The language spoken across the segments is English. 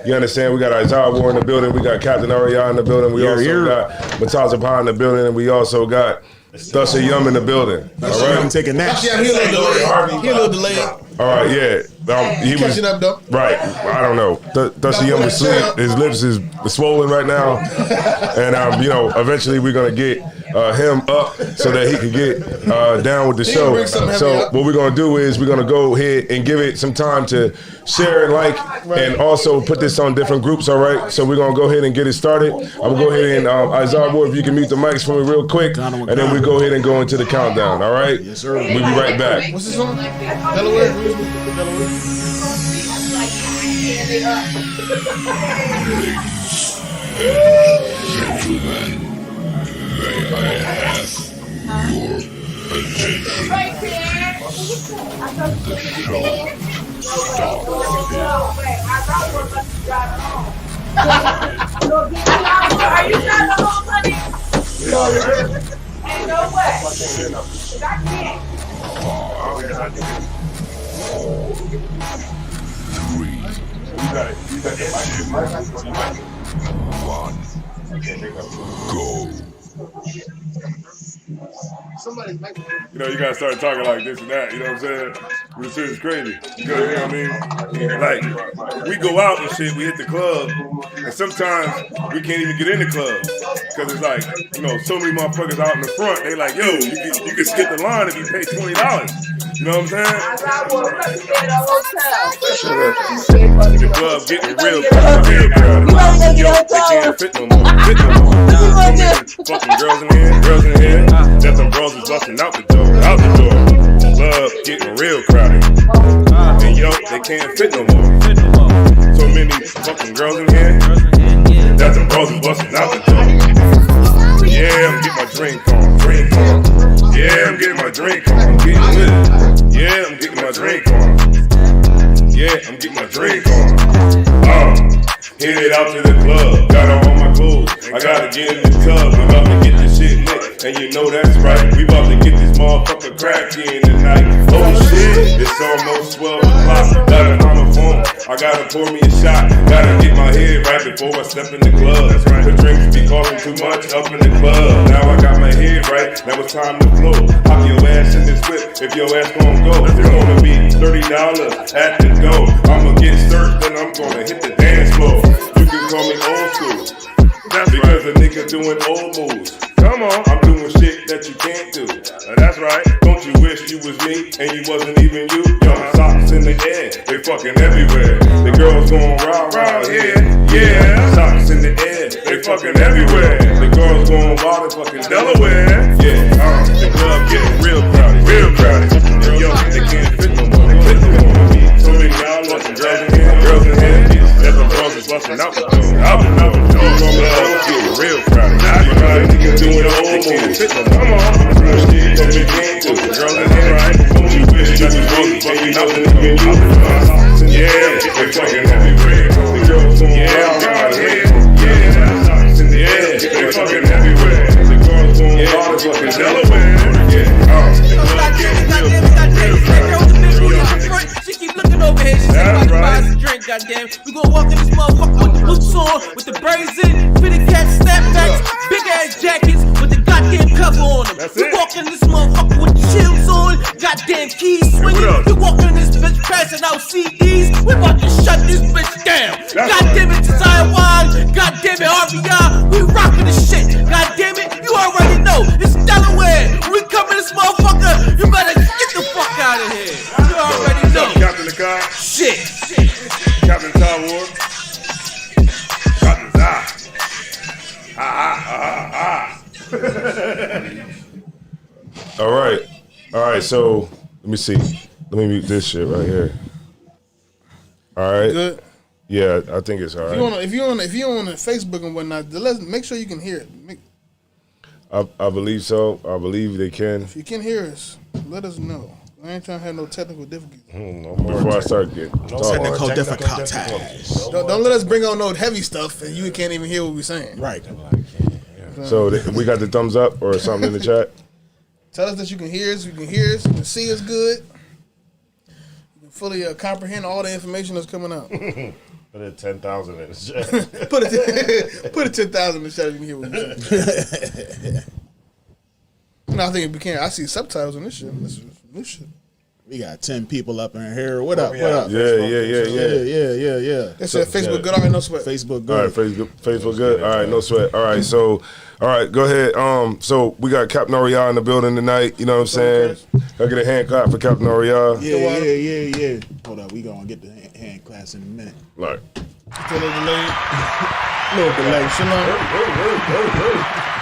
You understand? We got Isaiah War in the building. We got Captain Ariana in the building. We also got Mataza Pie in the building, and we also got Thusser Yum in the building. All right, I'm taking that. Yeah, he a little delayed. All right, yeah. He was catching up though. Right. I don't know. Thusser Yum is asleep. His lips is swollen right now, and eventually we're gonna get him up so that he can get down with the show. So what we're gonna do is we're gonna go ahead and give it some time to share and like, and also put this on different groups. All right. So we're gonna go ahead and get it started. I'm gonna go ahead and Isaiah Ward, if you can mute the mics for me real quick, and then we go ahead and go into the countdown. All right. Yes, sir. We'll be right back. What's this song? Delaware. Gentlemen, may I have your attention? The show starts Are you not the whole money? Ain't no way. I can't. 3, 1, go. You gotta start talking like this and that, you know what I'm saying? This shit is crazy. You know what I mean? Like, we go out and shit, we hit the club, and sometimes we can't even get in the club. Cause it's like, so many motherfuckers out in the front, they like, yo, you can skip the line if you pay $20. You know what I'm saying? The club getting real crowded. They can't fit no more. Fucking girls in here, that them bros is busting out the door. Club getting real crowded. And they can't fit no more. So many fucking girls in here, that them bros is busting out the door. Yeah, I'm getting my drink on. Yeah, I'm getting my drink on. I'm getting lit. Yeah, I'm getting my drink on. Yeah, I'm getting my drink on. Headed out to the club, got on all my clothes. I gotta get in the club, we about to get this shit lit. And you know that's right, we about to get this motherfucker cracky in tonight. Oh shit, it's almost 12 o'clock. Gotta on the phone, I gotta pour me a shot. Gotta get my head right before I step in the club. That's right, the drinks be costing too much up in the club. Now I got my head right, now it's time to flow. Hop your ass in this whip if your ass gon' go. It's gonna be $30 at the door. I'ma get searched, then I'm gonna hit the dance floor. You can call me old school. That's because a nigga doing old moves. Come on, I'm doing shit that you can't do. That's right. Don't you wish you was me and you wasn't even you? Young socks in the air, they fucking everywhere. The girls going round here, yeah. Socks in the air, they fucking everywhere. The girls going wild in fucking Delaware, yeah. The club getting real crowded. Yo, they can't fit no more. So many fucking girls in here. That the bros is busting out the door. Real crowded. Niggas doing the old moves. Come on. Girls in here, right? Don't you wish you was busting out the door? Yeah, they fucking everywhere. The girls going around here. Yeah, they fucking everywhere. The girls going wild in fucking Delaware. Yeah, the club getting real crowded. She keep looking over here. She said, "Like buy us a drink, goddamn. We gon' walk in this motherfucker with the boots on, with the braids in, fitted cap snapbacks, big ass jackets with the goddamn cover on them. We walk in this motherfucker with the shields on, goddamn keys swinging. We walk in this bitch passing out CDs. We about to shut this bitch down. Goddamn it, Desire Wine. Goddamn it, RBI. We rocking this shit. Goddamn it, you already know. It's Delaware. We come in this motherfucker. You better get the fuck out of here. You already know. Captain the car. Shit. Captain Tower War. Captain Zah. All right. So let me see. Let me mute this shit right here. All right. Good. Yeah, I think it's all right. If you're on Facebook and whatnot, make sure you can hear it. I believe so. I believe they can. If you can hear us, let us know. I ain't trying to have no technical difficulties. Before I start getting Technical difficulties. Don't let us bring on no heavy stuff and you can't even hear what we're saying. Right. So we got the thumbs up or something in the chat. Tell us that you can hear us. You can see us good. You can fully comprehend all the information that's coming out. Put it 10,000 in his chest. Put it 10,000 in the chat. You can hear what you're saying. No, I think it became. I see subtitles on this shit. This is new shit. We got 10 people up in here. What up? Yeah. What up? Yeah. Yeah. They said Facebook good. All right, no sweat. Facebook All good. right, Facebook good. All right, no sweat. All right, so, all right, go ahead. So we got Captain Oriah in the building tonight. You know what I'm saying? I'll get a hand clap for Captain Oriah. Yeah. Hold up, we gonna get the hand class in a minute. Like, Still a little delayed. Shalom.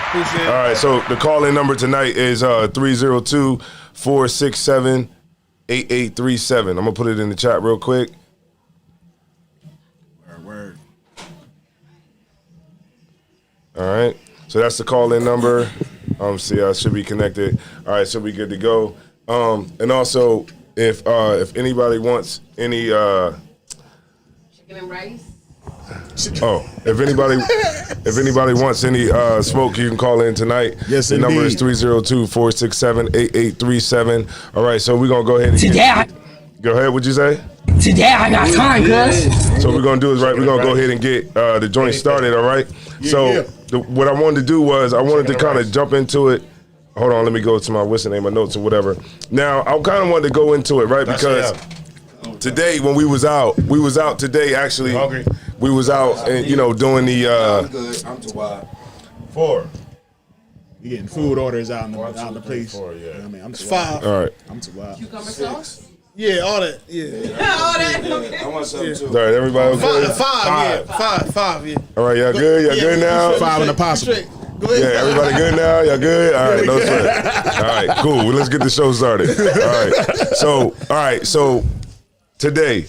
Appreciate it. all right, so the call-in number tonight is 302-467-8837. I'm gonna put it in the chat real quick. Word. All right, so that's the call-in number. See, I should be connected. All right, so we good to go. And also, if anybody wants any, Chicken and rice. if anybody wants any smoke, you can call in tonight. Yes, the number is indeed. 302-467-8837. All right, so we're gonna go ahead and go ahead. What'd you say? Today I got time, cuz. So we're gonna do is right. We're gonna go ahead and get the joint started. All right. What I wanted to do was I wanted to kind of jump into it. Hold on, let me go to my what's the name, my notes or whatever. Now I kind of wanted to go into it, right? Because today when we was out today actually. Hungry? We was out and doing the. I'm good. I'm too wild. 4. We getting food orders out in the place. 4, yeah. I mean, I'm too 5. All right. I'm too wild. Cucumber sauce. Yeah, all that. Yeah. All that. I want something too. All right, everybody okay? Five. Yeah. All right, y'all good? Y'all good now? 5 and a possible. Straight. Go ahead. Yeah, everybody good now? Y'all good? All right, no sweat. All right, cool. Well, let's get the show started. All right. So today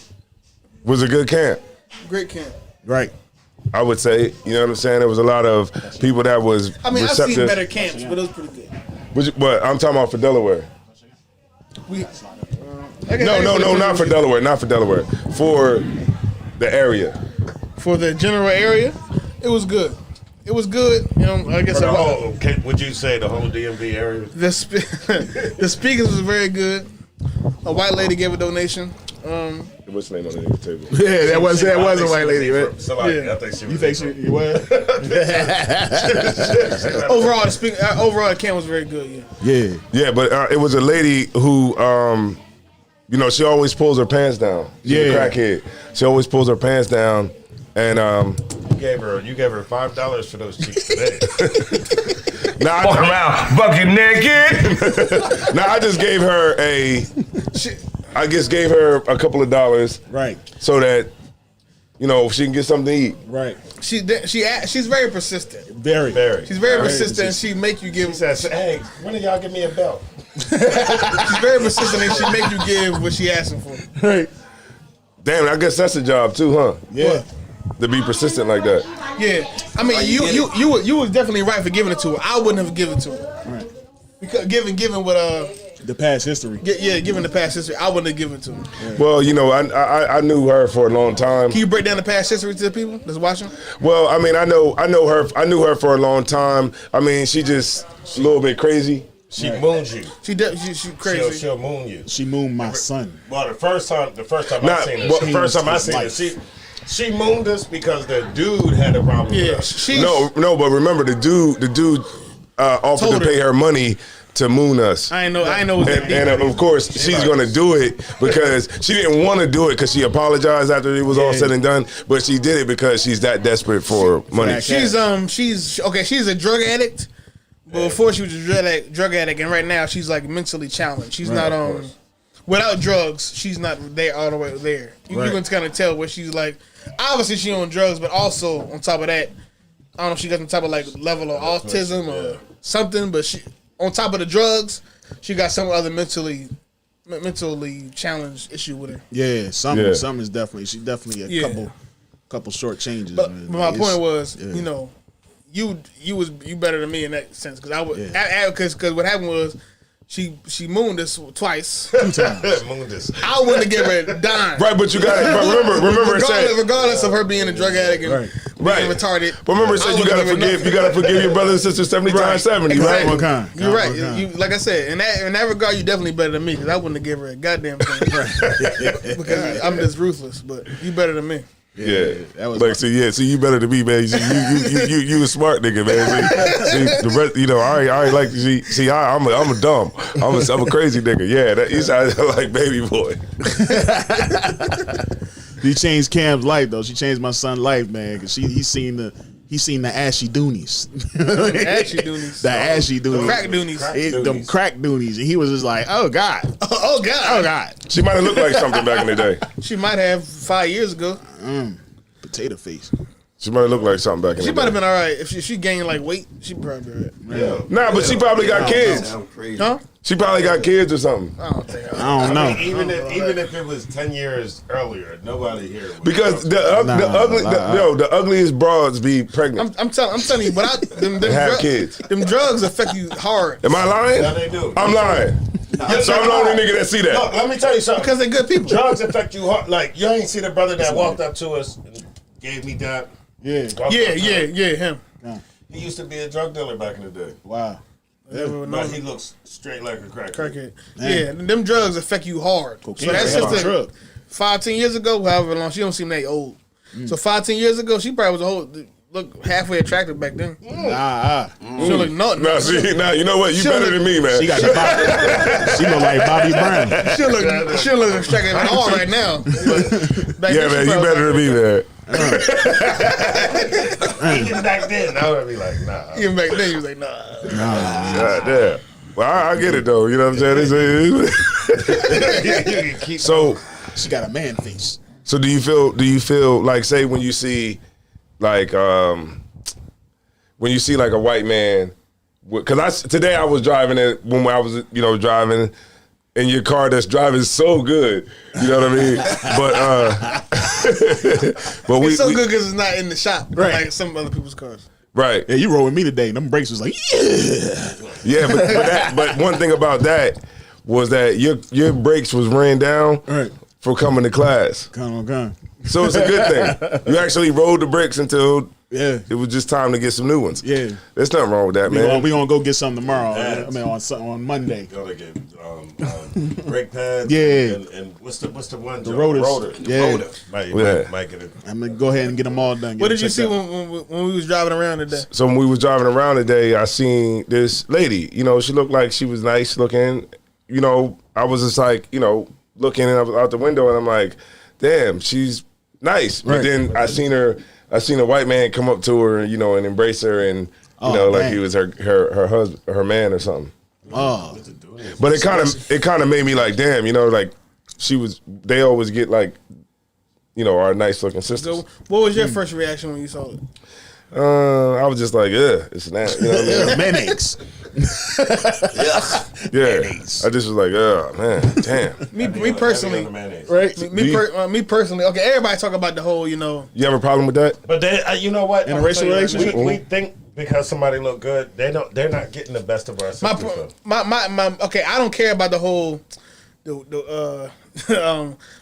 was a good camp. Great camp. Right. I would say, you know what I'm saying? There was a lot of people that was I mean, receptive. I've seen better camps, but it was pretty good. But I'm talking about for Delaware. No, not for Delaware. Not for Delaware. For the area. For the general area, it was good. It was good. I guess Would you say the whole DMV area? the speakers was very good. A white lady gave a donation. What's the name on the table? Yeah, that was a white lady, right? Yeah. I think she was. You think she was? Overall, the camp was very good. Yeah. Yeah, but it was a lady who, she always pulls her pants down. She's a crackhead. She always pulls her pants down, and You gave her $5 for those cheeks today. walk around bucket naked. I just gave her a couple of dollars, Right. so that she can get something to eat. Right. She's very persistent. Very. She's very persistent. She make you give. She says, "Hey, when do y'all give me a belt?" She's very persistent, and she make you give what she asking for. Right. Damn, I guess that's a job too, huh? Yeah. To be persistent like that. Yeah, I mean, you was definitely right for giving it to her. I wouldn't have given it to her. Right. Because given what The past history. given the past history, I wouldn't have given it to her. Yeah. Well, I knew her for a long time. Can you break down the past history to the people that's watching? Well, I mean, I knew her. I knew her for a long time. I mean, she just a little bit crazy. She moons you. She crazy. She'll moon you. She mooned my son. Well, the first time I seen her, she mooned us because the dude had a problem with us. No, but remember the dude offered to pay her money to moon us. I know. And of course, she's gonna do it because she didn't want to do it because she apologized after it was all said and done. But she did it because she's that desperate for money. She's a drug addict. But before she was a drug addict, and right now she's like mentally challenged. She's not without drugs. She's not there all the way there. You can kind of tell where she's like. Obviously, she on drugs, but also on top of that, I don't know if she got some type of like level of autism or something. But she, on top of the drugs, she got some other mentally challenged issue with her. Yeah, some is definitely. She definitely a couple short changes. But my point was, you better than me in that sense because I would because what happened was. She mooned us twice. 2 times. Mooned us. I wouldn't have given her a dime. Right, but you got to remember it said regardless of her being a drug addict and being retarded. But remember it said you got to forgive your brothers and sisters 70 times 70, exactly. right? What kind? You're right. You, like I said, in that regard, you definitely better than me because I wouldn't have given her a goddamn thing. Because I'm just ruthless, but you better than me. Yeah, that was like, see, you better than me, man. You a smart nigga, man. See, the rest, I ain't like you. See, I'm a dumb. I'm a crazy nigga. Yeah, you sound like baby boy. He changed Cam's life though. She changed my son's life, man. Because he seen the ashy doonies. Ashy doonies. The ashy doonies. Crack doonies. Them crack doonies. And he was just like, oh God. Oh God. Oh God. She might have looked like something back in the day. She might have 5 years ago. Potato face. She might have looked like something back in the day. She might have been all right. If she gained like weight, she probably all right. Yeah. Nah, but she probably got kids. Huh? She probably got kids or something. I don't think. I don't know. Even if it was 10 years earlier, nobody here would. Because the ugliest broads be pregnant. I'm telling you, but them kids. Them drugs affect you hard. Am I lying? Yeah, they do. I'm lying. So I'm the only nigga that see that. Look, let me tell you something. Because they're good people. Drugs affect you hard. Like, you ain't see the brother that walked up to us and gave me that. Yeah. Yeah, him. He used to be a drug dealer back in the day. Wow. But he looks straight like a crackhead. Yeah, them drugs affect you hard. Cocaine So that's is just a drug. 5-10 years ago, however long, she don't seem that old. So 5-10 years ago, she probably was look halfway attractive back then. She She look nothing. Now, see, now you know what? You better than me, man. She got the Bobby. She look like Bobby Brown. She look attractive at all right now. But Yeah, man, you better than me, man. Even back then, I would be like, nah. Even back then, he was like, nah. God damn. Well, I get it though. You know what I'm saying? So she got a man face. So do you feel like, say when you see like a white man, because today I was driving it when I was driving in your car that's driving so good, you know what I mean? But It's so good because it's not in the shop, Right. like some other people's cars. Right. Yeah, you rode with me today. Them brakes was like, Yeah, but one thing about that was that your brakes was ran down for coming to class. Come on. So it's a good thing. You actually rode the brakes until it was just time to get some new ones. Yeah. There's nothing wrong with that, man. We gonna go get something tomorrow. I mean on Monday. Gotta get brake pads. Yeah. And what's the one? The rotors. Rotor. Yeah. Might get it. I'm gonna go ahead and get them all done. What did you see when we was driving around today? So when we was driving around today, I seen this lady. She looked like she was nice looking. I was just like, looking out the window, and I'm like, damn, she's nice. But then I seen a white man come up to her, and embrace her, and like he was her husband, her man or something. Oh, but it kind of made me like, damn, like they always get like, our nice looking sisters. So, what was your first reaction when you saw it? I was just like, it's that. You know what I mean? Mayonnaise. Yeah. I just was like, oh man, damn. Me personally, right? Me personally. Okay, everybody talk about the whole, You have a problem with that? But you know what? In a racial relationship, we think because somebody look good, they're not getting the best of our sisters. My okay, I don't care about the whole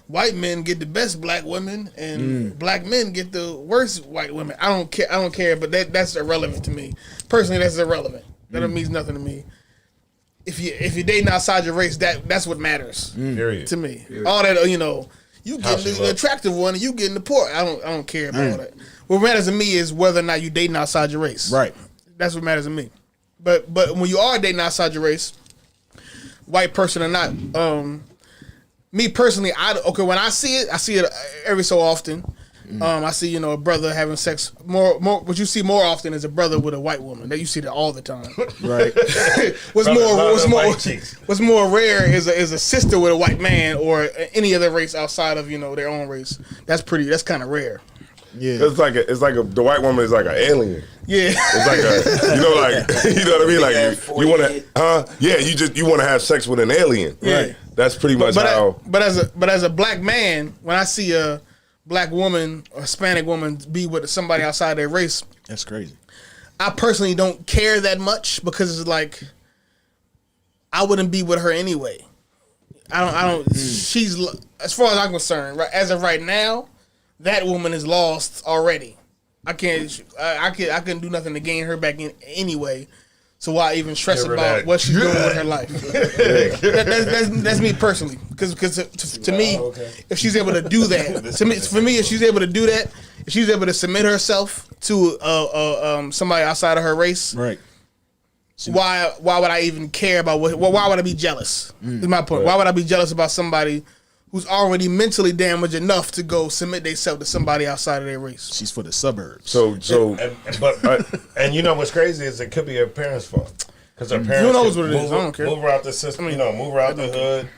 white men get the best black women and black men get the worst white women. I don't care, but that's irrelevant to me. Personally, that's irrelevant. That means nothing to me. If you're dating outside your race, that's what matters. Period. To me. Period. All that you getting the attractive one and you getting the poor. I don't care about all that. What matters to me is whether or not you dating outside your race. Right. That's what matters to me. But when you are dating outside your race, white person or not, me personally, when I see it every so often. I see, a brother having sex more. What you see more often is a brother with a white woman. That you see that all the time. Right. What's more rare is a sister with a white man or any other race outside of their own race. That's kind of rare. Yeah. It's like the white woman is like an alien. Yeah. It's like you know what I mean? Like you want to, you want to have sex with an alien. Yeah. Right. That's pretty much how. But as a black man, when I see a black woman or Hispanic woman be with somebody outside their race, that's crazy. I personally don't care that much because it's like I wouldn't be with her anyway. I don't. She's, as far as I'm concerned, right, as of right now, that woman is lost already. I couldn't do nothing to gain her back in anyway. So why even stress Give her about that. what she's doing with her life? That's me personally. Because to me, if she's able to do that, for me, if she's able to do that, if she's able to submit herself to somebody outside of her race, Right. why would I even care about what? Why would I be jealous? Is my point. Why would I be jealous about somebody who's already mentally damaged enough to go submit themselves to somebody outside of their race? She's for the suburbs. And you know what's crazy is it could be her parents' fault because her parents Who knows could what it is? I don't care. move her out the system. Move her out the hood,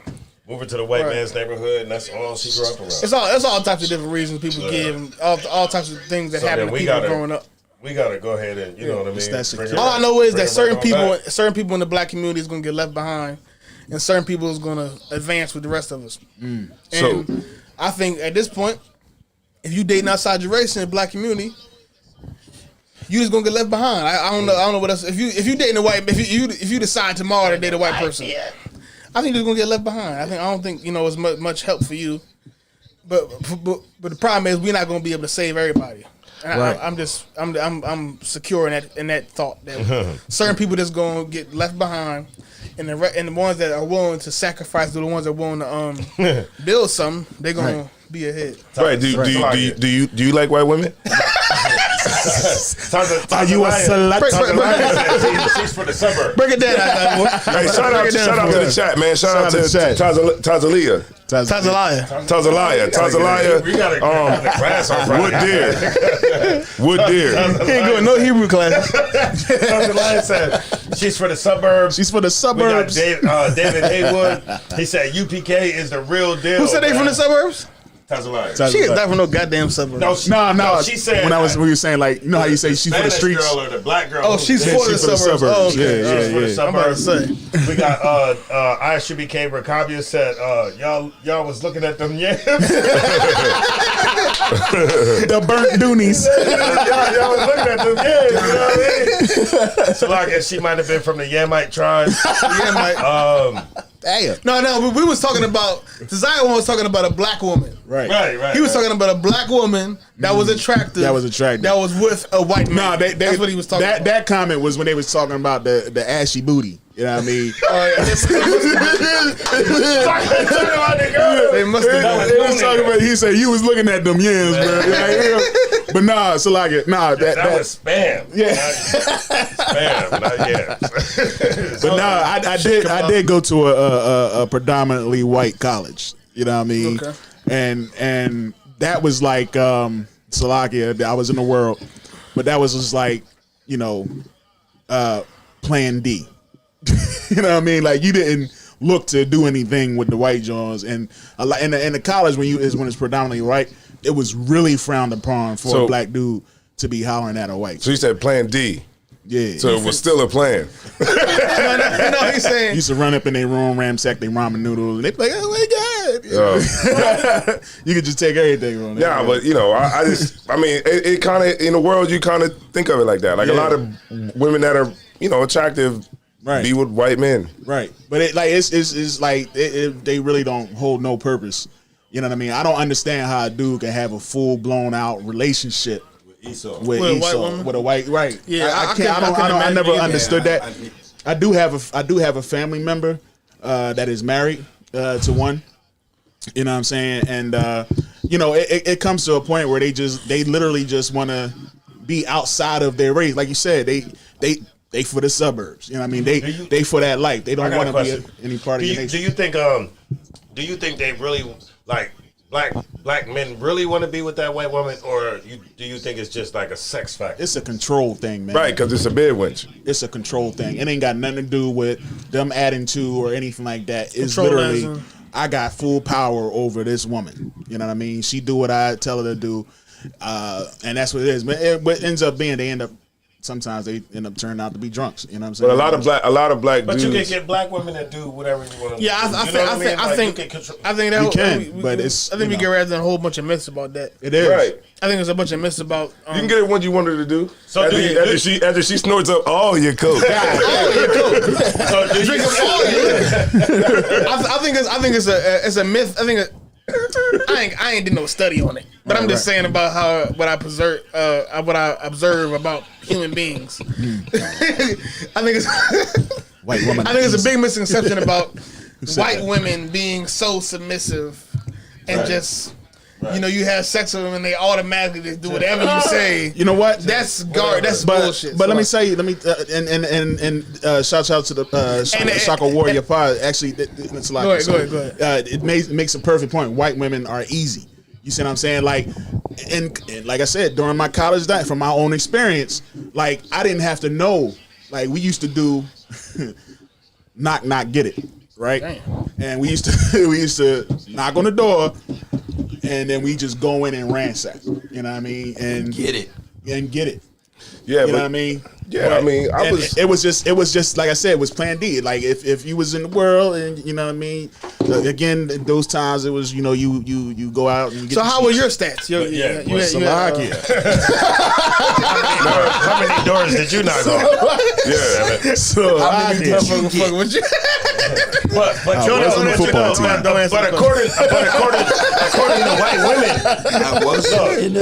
move her to the white man's neighborhood, and that's all she grew up around. It's all types of different reasons people give, and all types of things that happen to people growing up. We gotta go ahead and you know what I mean. All I know is that certain people in the black community is gonna get left behind, and certain people is gonna advance with the rest of us. And I think at this point, if you dating outside your race in the black community, you just gonna get left behind. I don't know what else. If you dating a white, if you decide tomorrow to date a white person, I think you're gonna get left behind. I don't think it's much help for you. But the problem is we're not gonna be able to save everybody. And Right. I'm secure in that thought that certain people just gonna get left behind, and the ones that are willing to sacrifice to the ones that are willing to build something, they're gonna be ahead. Right? Do you like white women? Are you a select? She's for the suburb. Break it down. Hey, shout out to the chat, man. Shout out to Tazalia. We gotta get the grass off right Wood deer. He ain't going no Hebrew class. Tazalaya said she's for the suburbs. She's for the We got suburbs. David Haywood. He said UPK is the real deal. Who said they from the suburbs? Tazalaya. She is not from no goddamn suburbs. No. She said when you were saying like how you say she's for the Spanish streets. girl or the black girl. Oh, she's for the suburbs. Oh, okay. For the I'm about to suburbs. say. We got ISUBK Rakabia said y'all was looking at them yams. The burnt doonies. y'all was looking at them yams. You know what I mean? So like she might have been from the Yamite tribe. Damn. No, but we was talking about Zion was talking about a black woman. Right. He was talking about a black woman that was attractive. That was with a white man. No, that's what he was talking about. That comment was when they was talking about the ashy booty. You know what I mean? They must have. They was talking about. He said you was looking at them yams, bro. But nah, so like it. Nah, that was spam. Yeah. Spam. Not yet. But nah, I did go to a predominantly white college. You know what I mean? Okay. And that was like Salakia. I was in the world, but that was just like plan D. You know what I mean? Like you didn't look to do anything with the white Jones, and in the college when it's predominantly white, it was really frowned upon for a black dude to be hollering at a white. So you said plan D. Yeah. So it was still a plan. No, he's saying used to run up in their room, ransack their ramen noodles, and they be like, "Oh my god!" You could just take everything from them. Yeah, but I mean, it kind of in the world you kind of think of it like that. Like a lot of women that are attractive, be with white men, right? But it's like they really don't hold no purpose. You know what I mean? I don't understand how a dude can have a full blown out relationship with a white woman? with a white, right? Yeah, I never understood that. I do have a family member that is married to one. You know what I'm saying? And it comes to a point where they literally just want to be outside of their race. Like you said, they for the suburbs. You know what I mean? They for that life. They don't want to be any part of your nation. Do you think they really like black men really want to be with that white woman, or do you think it's just like a sex factor? It's a control thing, man. Right, because it's a bed wench. It's a control thing. It ain't got nothing to do with them adding to or anything like that. It's Control literally, I got full power over this woman. You know what I mean? She do what I tell her to do, and that's what it is. But what ends up being, sometimes they end up turning out to be drunks. You know what I'm saying? But a lot of black dudes. But you can get black women that do whatever you want to do. Yeah, I think we get rid of a whole bunch of myths about that. It is. Right. I think there's a bunch of myths about. You can get it what you wanted to do. So after she snorts up all your coke. So do you I think it's a myth. I think I ain't did no study on it, but I'm just saying about what I observe about human beings. I think it's White woman. I think it's a big misconception about white women being so submissive and just. You know, you have sex with them and they automatically just do whatever you say. You know what? That's bullshit. But let me say, shout out to the Soccer Warrior Pod. Actually, it's like go ahead. It makes a perfect point. White women are easy. You see what I'm saying? Like, and like I said, during my college days, from my own experience, like I didn't have to know. Like we used to do, knock, get it, right? Damn. And we used to knock on the door. And then we just go in and ransack. You know what I mean? And get it. Yeah, Yeah, you know what I mean? Yeah, but, I mean, it was just like I said, it was Plan D. Like if you was in the world, and you know what I mean. Again, those times it was you go out and get. So how were your stats? How many doors did you knock on? Yeah. So how many motherfuckers would you? But according to white women,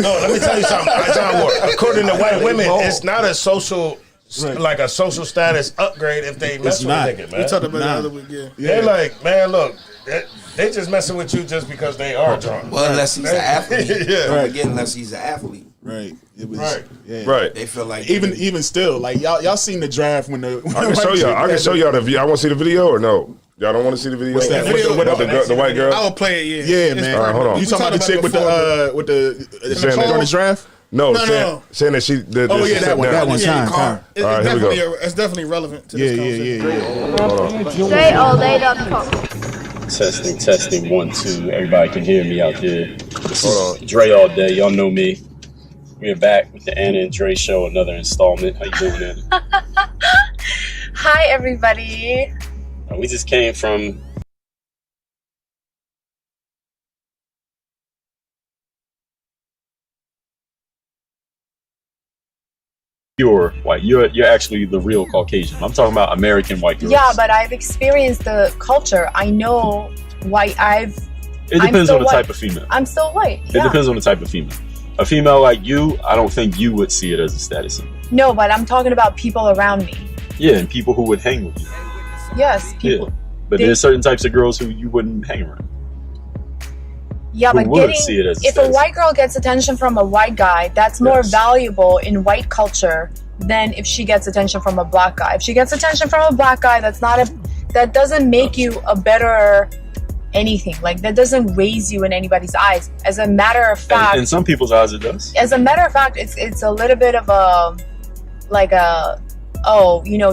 no, let me tell you something. John Ward, according to white women, it's not a social. Like a social status upgrade if they mess with a nigga, man. We talked about that the other week, yeah. They're like, man, look, they just messing with you just because they are drunk. Well, unless he's an athlete. Again, unless he's an athlete. Right. It was right. They feel like even still, like y'all seen the draft when the. I can show y'all the video. I want to see the video or no? Y'all don't want to see the video? What's that? The white girl? I will play it. Yeah, man. All right, hold on. You talking about the chick with the on the draft? No. Saying that she. That one. Time. It's definitely relevant to this conversation. DreAllDay.com. Testing 1 2. Everybody can hear me out there. This is Dre All Day. Y'all know me. We're back with the Anna and Dre Show, another installment. How you doing, Anna? Hi, everybody. We just came from you're white. You're actually the real Caucasian. I'm talking about American white girls. Yeah, but I've experienced the culture. I know white. It depends on the type of female. I'm still white. It depends on the type of female. A female like you, I don't think you would see it as a status symbol. No, but I'm talking about people around me. Yeah, and people who would hang with you. Yes, people. Yeah. But there's certain types of girls who you wouldn't hang around. Yeah, but if a white girl gets attention from a white guy, that's more valuable in white culture than if she gets attention from a black guy. If she gets attention from a black guy, that doesn't make you a better anything. Like that doesn't raise you in anybody's eyes. As a matter of fact, in some people's eyes it does. As a matter of fact, it's a little bit of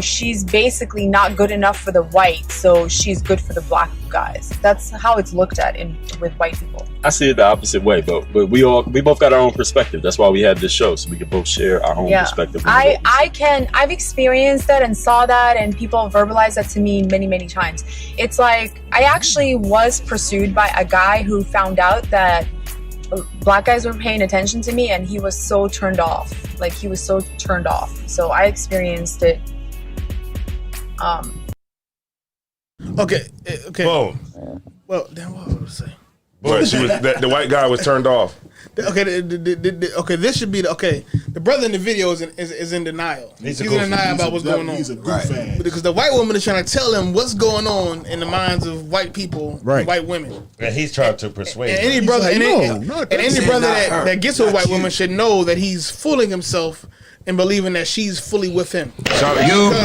she's basically not good enough for the white, so she's good for the black guys. That's how it's looked at with white people. I see it the opposite way, but we both got our own perspective. That's why we have this show, so we can both share our own perspective. I've experienced that and saw that, and people verbalize that to me many, many times. It's like I actually was pursued by a guy who found out that black guys were paying attention to me, and he was so turned off. So I experienced it. Okay. Boom. Well, damn, what was I going to say? But she was the white guy was turned off. Okay, this should be the brother in the video is in denial. He's in denial about what's going on. He's a goof fan. Because the white woman is trying to tell him what's going on in the minds of white people, and white women. And he's trying to persuade. And any brother, that gets with a white woman should know that he's fooling himself and believing that she's fully with him.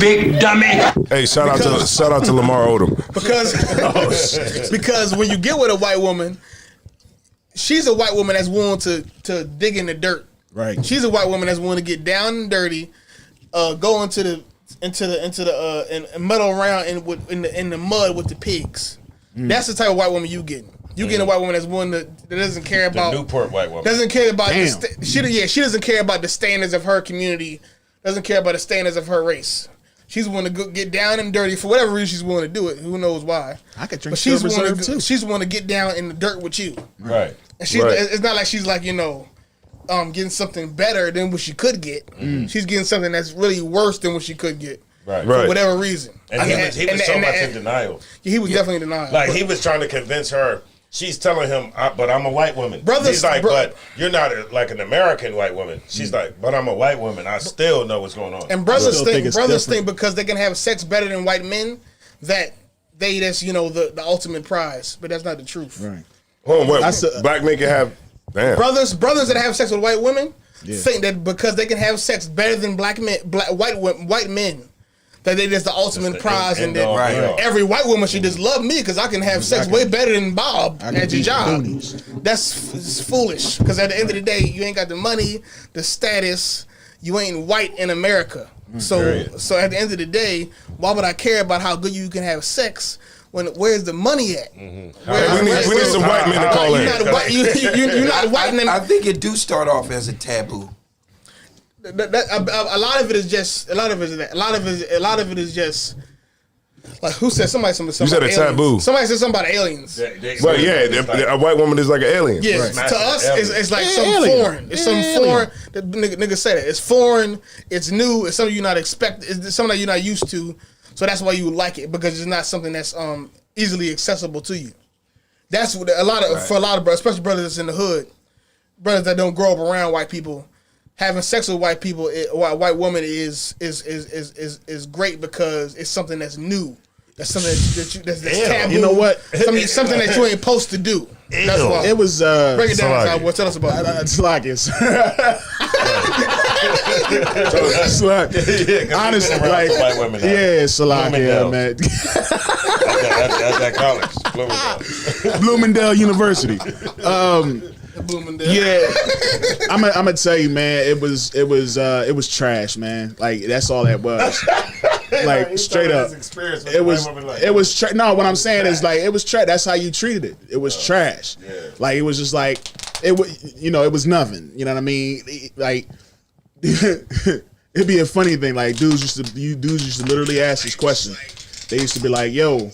Big dummy. Hey, shout out to Lamar Odom. Because when you get with a white woman, she's a white woman that's willing to dig in the dirt. Right. She's a white woman that's willing to get down and dirty, go into the and muddle around in the mud with the pigs. That's the type of white woman you getting. You getting a white woman that's willing that doesn't care about the Newport white woman. Doesn't care about she doesn't care about the standards of her community. Doesn't care about the standards of her race. She's willing to get down and dirty for whatever reason she's willing to do it. Who knows why? I could drink. But she's willing to get down in the dirt with you. Right. And it's not like she's like getting something better than what she could get. She's getting something that's really worse than what she could get. Right. For whatever reason. And he was so much in denial. Yeah, he was definitely in denial. Like he was trying to convince her She's telling him, but I'm a white woman. He's like, but you're not like an American white woman. She's like, but I'm a white woman. I still know what's going on. And brothers think because they can have sex better than white men that that's the ultimate prize. But that's not the truth. Right. Hold on, black men can have brothers that have sex with white women think that because they can have sex better than white men. That they just the ultimate prize, and that every white woman should just love me because I can have sex way better than Bob at your job. That's foolish. Because at the end of the day, you ain't got the money, the status. You ain't white in America. So at the end of the day, why would I care about how good you can have sex? Where's the money at? Mm-hmm. We need some white men to call in. You're not white. I think it do start off as a taboo. A lot of it is just like who said somebody you said a taboo. Somebody said something about aliens. Well, yeah, a white woman is like an alien. Yes, to us it's like something foreign. It's something foreign. Nigga say that it's foreign. It's new. It's something you're not It's something that you're not used to. So that's why you like it because it's not something that's easily accessible to you. That's what for a lot of brothers, especially brothers that's in the hood, brothers that don't grow up around white people. Having sex with white people, a white woman is great because it's something that's new. That's something that's taboo. You know what? Something that you ain't supposed to do. That's why. It was break it down. Tell us about it. It's like it's honestly like Salakia, man. That's that college, Bloomingdale University. Bloomingdale. Yeah, I'm gonna tell you, man. It was trash, man. Like that's all that was. Like straight up, it was no. What I'm saying is like it was trash. That's how you treated it. It was trash. Yeah. Like it was just like it was. It was nothing. You know what I mean? Like it'd be a funny thing. Like dudes used to literally ask this question. They used to be like, "Yo,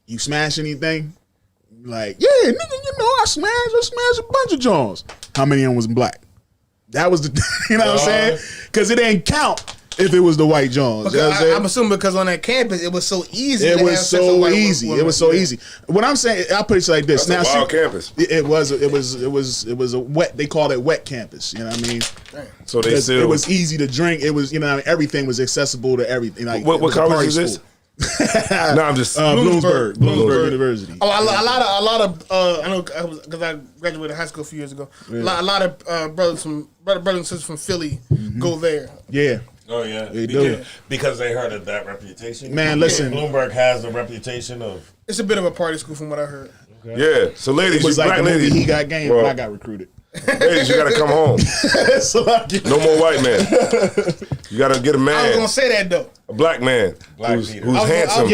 you smash anything?" Like, yeah, nigga, I smashed a bunch of Jones. How many of them was black? That was the, what I'm saying? Because it didn't count if it was the white Jones. You know what I'm saying? I'm assuming because on that campus, it was so easy. It was so easy. It was so easy. What I'm saying, I'll put it like this. That's a wild campus. It was a wet. They called it wet campus. You know what I mean? So it was easy to drink. It was everything was accessible to everything. Like what college is this? No, I'm just Bloomsburg University. Oh, a lot of I know because I graduated high school a few years ago. Yeah. A lot of brothers and sisters from Philly go there. Yeah. Oh yeah, they do because they heard of that reputation. Man, listen, Bloomberg has a reputation of. It's a bit of a party school from what I heard. Okay. Yeah, so ladies, it was like black the movie ladies, He Got Game when I got recruited. Ladies, you gotta come home. No more white man. You gotta get a man. I was gonna say that though. A black man who's handsome.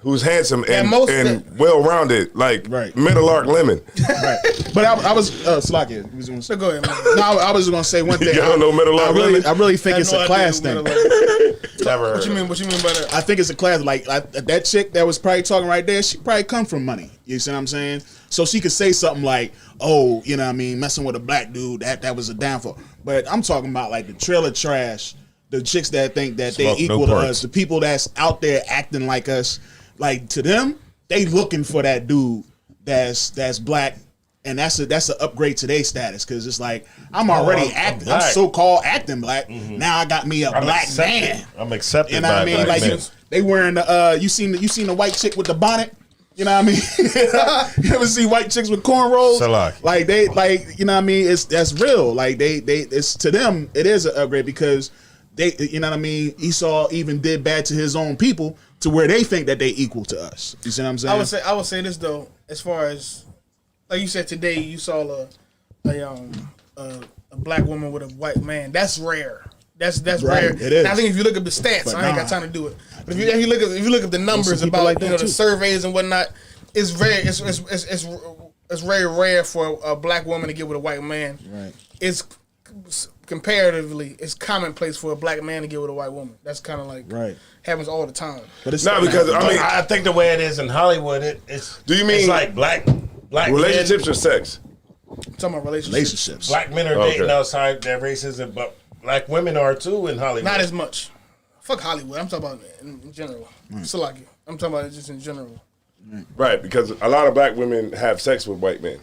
Who's handsome and well-rounded, like Middle Arc Lemon. Right. But I was Slakia. So go ahead, man. No, I was gonna say one thing. You don't know Middle Arc Lemon? I really think it's a class thing. What you mean by that? I think it's a class. Like that chick that was probably talking right there, she probably come from money. You see what I'm saying? So she could say something like, "Oh, you know what I mean, messing with a black dude, that was a downfall." But I'm talking about like the trailer trash, the chicks that think that they equal to us, the people that's out there acting like us. Like to them, they looking for that dude that's black, and that's an upgrade to their status because it's like I'm already acting, I'm so-called acting black. Mm-hmm. Now I got me a black man. I'm accepted. You know what I mean? Like they wearing the you seen the white chick with the bonnet. You know what I mean? You ever see white chicks with cornrows? Like they you know what I mean? That's real. Like it's to them it is an upgrade because they, you know what I mean? Esau even did bad to his own people to where they think that they equal to us. You see what I'm saying? I would say this though, as far as like you said today, you saw a black woman with a white man. That's rare. That's right, rare. It is. And I think if you look at the stats, but I ain't got time to do it. But if you look at the numbers about like the surveys and whatnot, it's very rare for a black woman to get with a white man. Right. It's comparatively, it's commonplace for a black man to get with a white woman. That's kind of like happens all the time. But it's not because I think the way it is in Hollywood, it's. Do you mean it's like black relationships or sex? I'm talking about relationships. Black men are dating outside their races, but black women are too in Hollywood. Not as much. Fuck Hollywood. I'm talking about in general. Salaki. I'm talking about it just in general. Right, because a lot of black women have sex with white men.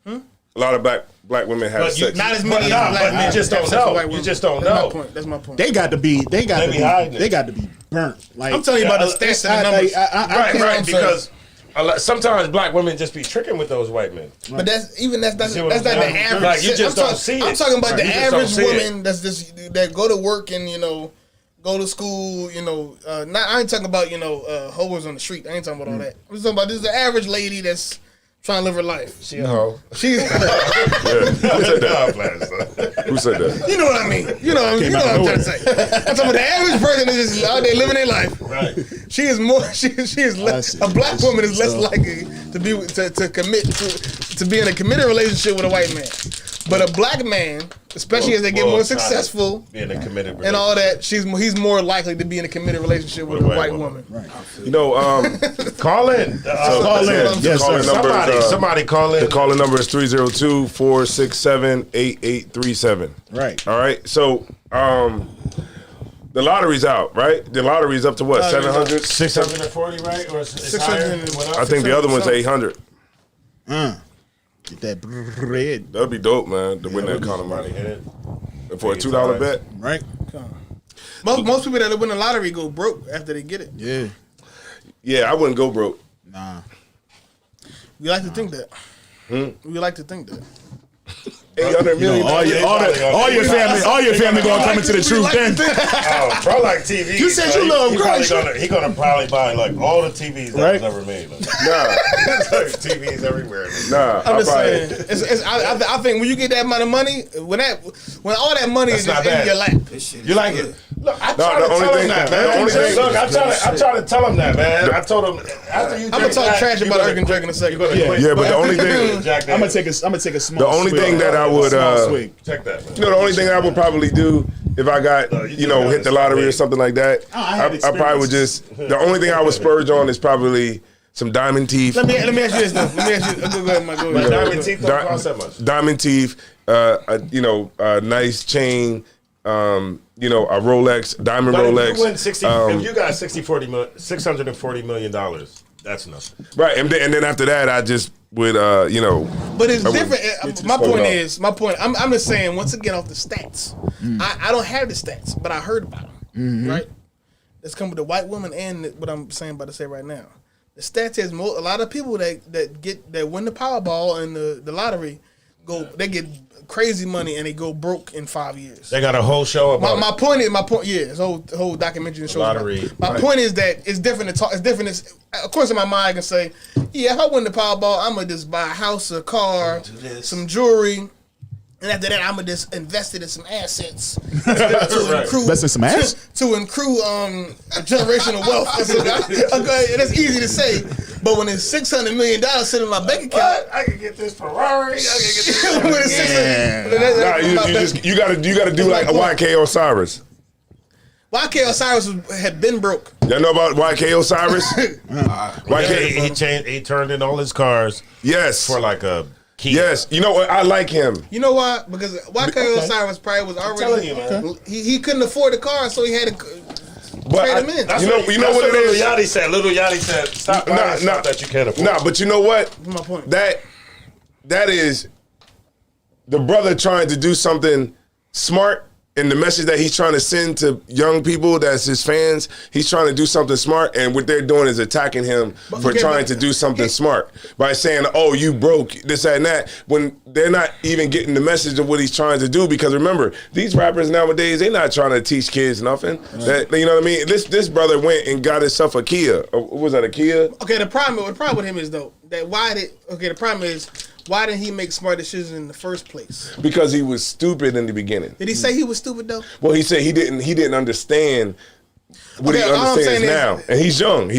A lot of black women have sex. Not as many as black men. You just don't know. You just don't know. That's my point. They got to be burnt. Like I'm telling you about the stats and the numbers. Right, because sometimes black women just be tricking with those white men. But that's not the average. Like, you just don't see it. I'm talking about the average woman that's that go to work and go to school. I ain't talking about hoes on the street. I ain't talking about all that. I'm just talking about this is the average lady that's trying to live her life. She a hoe. Who said that? Who said that? You know what I mean. You know what I'm trying to say. I'm talking about the average person that's just out there living their life. Right. She is less. A black woman is less likely to be to be in a committed relationship with a white man. But a black man, especially as they get more successful, in a committed and all that, he's more likely to be in a committed relationship with a white woman. Right. Call in. Call in. Yes, sir. Somebody call in. The calling number is 302-467-8837. Right. All right. So, the lottery's out, right? The lottery's up to what? 700? 640, right? Or it's higher? I think the other one's 800. Get that bread. That'd be dope, man, to win that kind of money. For a $2 bet. Right. Most people that win the lottery go broke after they get it. Yeah. Yeah, I wouldn't go broke. Nah. We like to think that. We like to think that. 800 million. All your family gonna come into the truth then. Bro, like TV. You said you love Christ. He gonna probably buy like all the TVs that was ever made. Like, TVs everywhere. Nah, I'm just saying. I think when you get that amount of money, when all that money is just in your lap, you like it. Look, I try to tell him that, man. I try to tell him that, man. I told him after you. I'm gonna talk trash about Erkin Drake in a second. Yeah, but the only thing I'm gonna take a small. The only thing that I would check that. the only thing I would probably do if I got hit the lottery or something like that, I probably would just. The only thing I would splurge on is probably some diamond teeth. Let me ask you this though. Go ahead. Diamond teeth don't cost that much. Diamond teeth, a nice chain. A Rolex, diamond Rolex. You win 60, if you got $640 million, that's nothing. Right, and then after that, I just would, But it's different. My point. I'm just saying. Once again, off the stats, I don't have the stats, but I heard about them. Right. Let's come with the white woman and what I'm about to say right now. The stats is a lot of people that win the Powerball and the lottery they get crazy money and they go broke in 5 years. They got a whole show about my point. Yeah, it's a whole documentary shows lottery. My point is that it's different to talk. It's different. Of course, in my mind, I can say, yeah, if I win the Powerball, I'm gonna just buy a house, a car, some jewelry. And after that, I'm gonna just invest it in some assets to accrue generational wealth. Okay, that's easy to say, but when it's $600 million sitting in my bank account, I can get this Ferrari. I can get this. You gotta do like a YK Osiris. YK Osiris had been broke. Y'all know about YK Osiris? He turned in all his cars. Yes, for like a. Yes, you know what? I like him. You know why? Because YK Osiris probably was already. He couldn't afford the car, so he had to trade him in. You know what it is? Little Yachty said, "Stop buying stuff that you can't afford." Nah, but you know what? That's my point. That is the brother trying to do something smart. And the message that he's trying to send to young people, that's his fans, he's trying to do something smart, and what they're doing is attacking him for trying to do something smart by saying, "Oh, you broke this, that, and that," when they're not even getting the message of what he's trying to do. Because remember, these rappers nowadays, they're not trying to teach kids nothing. Right. You know what I mean? This brother went and got himself a Kia. What was that, a Kia? Okay, the problem with him is though that the problem is. Why didn't he make smart decisions in the first place? Because he was stupid in the beginning. Did he say he was stupid though? Well, he said he didn't understand what he understands now. And he's young.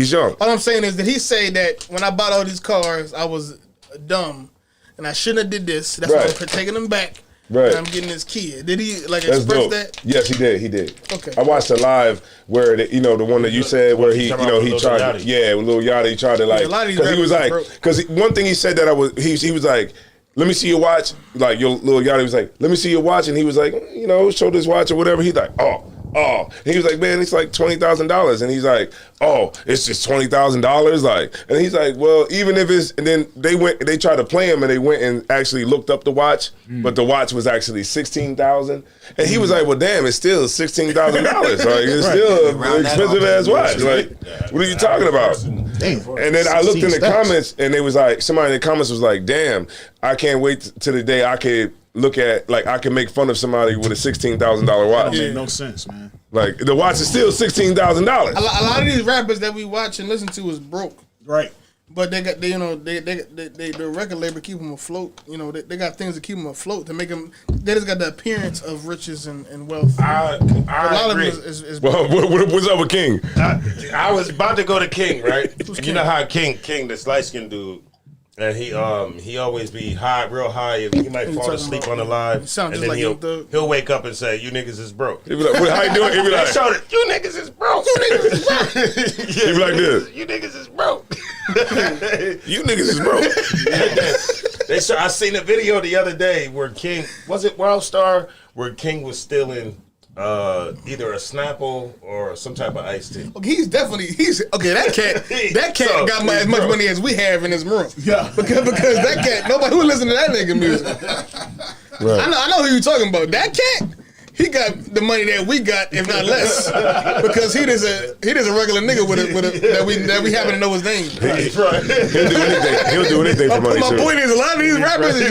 All I'm saying is, did he say that when I bought all these cars, I was dumb and I shouldn't have did this? That's why I'm taking them back. Right. And I'm getting this Kia. Did he express that? Yes, he did. Okay. I watched a live where the one that you said where he tried to, with Lil Yachty, he tried to because he was like, because one thing he said that he was like, "Let me see your watch." Like Lil Yachty was like, "Let me see your watch," and he was like, show this watch or whatever. He's like, "Oh, oh, and he was like, man, it's like $20,000. And he's like, oh, it's just $20,000. Like, and he's like, well, even if it's, and then they tried to play him and they went and actually looked up the watch, but the watch was actually $16,000. And he was like, well, damn, it's still $16,000. Like, it's still an expensive ass watch. Like, what are you talking about? Damn. And then I looked in the comments and they was like, somebody in the comments was like, damn, I can't wait till the day I could look at, like, I can make fun of somebody with a $16,000 watch. That made no sense, man. Like, the watch is still $16,000. A lot of these rappers that we watch and listen to is broke. Right. But they got, the record label keep them afloat. You know, they got things to keep them afloat to make them. They just got the appearance of riches and wealth. I agree. Of them is well, what's up with King? I was about to go to King, right? You know how King, this light skinned dude, and he always be high, real high. He might fall asleep on the live, and then he'll wake up and say, "You niggas is broke." He be like, "How you doing?" He be like, "You niggas is broke. You niggas is broke." Yeah, he be like this. You niggas is broke. You niggas is broke. I seen a video the other day where King, was it World Star, where King was stealing either a Snapple or some type of iced tea. Okay, that cat got as much money as we have in this room. Yeah, because that cat, nobody would listen to that nigga music. Right. I know who you talking about. That cat, he got the money that we got, if not less, because he is a regular nigga with a that we happen to know his name. He's right. He'll do anything for money. My point is, a lot of these rappers are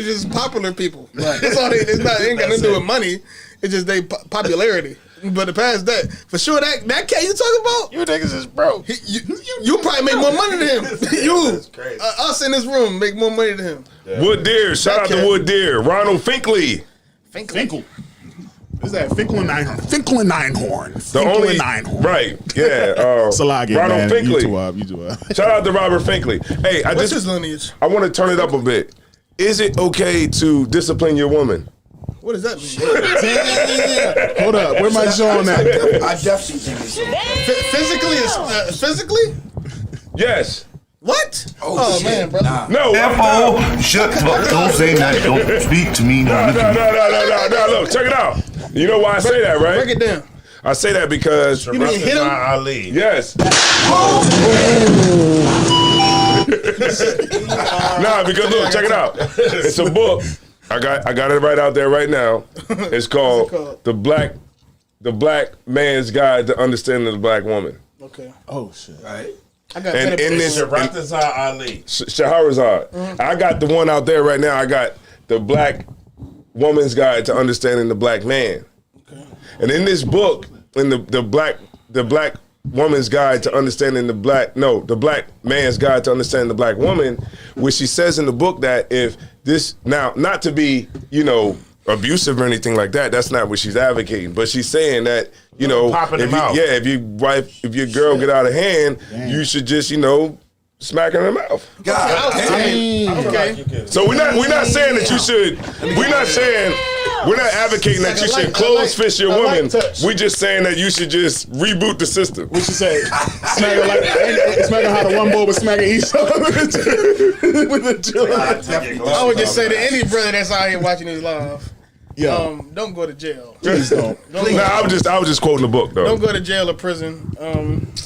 just popular people. Right. That's all. It ain't got nothing to do with money. It's just they popularity. But past that, for sure, that cat you talking about, you niggas is broke. You probably make more money than him. Us in this room make more money than him. Yeah. Wood Deer, shout out to Wood Deer. Ronald Finkley. Finkel. Is that Finkel and Einhorn? Finkel and Einhorn. Right? Yeah. Salagi, Ronald man. Finkley. YouTube. Shout out to Robert Finkley. Hey, what's his lineage? I want to turn it up a bit. Is it okay to discipline your woman? What does that mean? Hold up, where am I showing that? I definitely think it's so. Physically? Yes. What? Oh man, bro. Nah. No. Shut up. Don't say that. Don't speak to me. No. Look, check it out. You know why I say that, right? Break it down. I say that because you mean hit him? Ali. Yes. Nah, because look, check it out. It's a book. I got it right out there right now. It's called The Black Man's Guide to Understanding the Black Woman. Okay. Oh shit. Right. I got and in this Shahrazad Ali. Shahrazad. Mm-hmm. I got the one out there right now. I got The Black Woman's Guide to Understanding the Black Man. Okay. And in this book, in the black Woman's Guide to Understanding the Black Man's Guide to Understanding the Black Woman, which she says in the book that if this, now, not to be, abusive or anything like that, that's not what she's advocating, but she's saying that, if your girl get out of hand, you should just, smack her in the mouth. Okay. So we're not saying that you should, we're not advocating that you should close fist your woman. We're just saying that you should just reboot the system. What you say? Smack her how the one boy was smacking each other with a drill. I would just say to any brother that's out here watching this live, don't go to jail. Please don't. I was just quoting the book though. Don't go to jail or prison.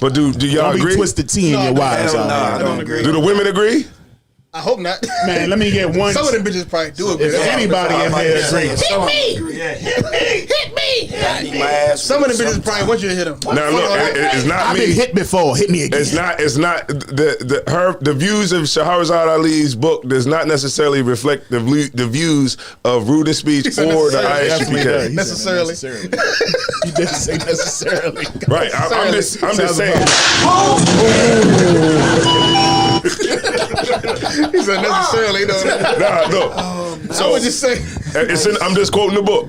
But do y'all agree? Twisted tea in your wives. I don't agree. Do the women agree? I hope not. Man, let me get one. Some of them bitches probably do it. If anybody in here agrees. Hit me. Some of them bitches probably want you to hit them. Now look, it's not I've me. been hit before. Hit me again. It's not the views of Shahrazad Ali's book does not necessarily reflect the views of Rude Speech or the ISUPK. Necessarily. You didn't say necessarily. Right. I'm just saying. He said necessarily. So I would just say. I'm just quoting the book.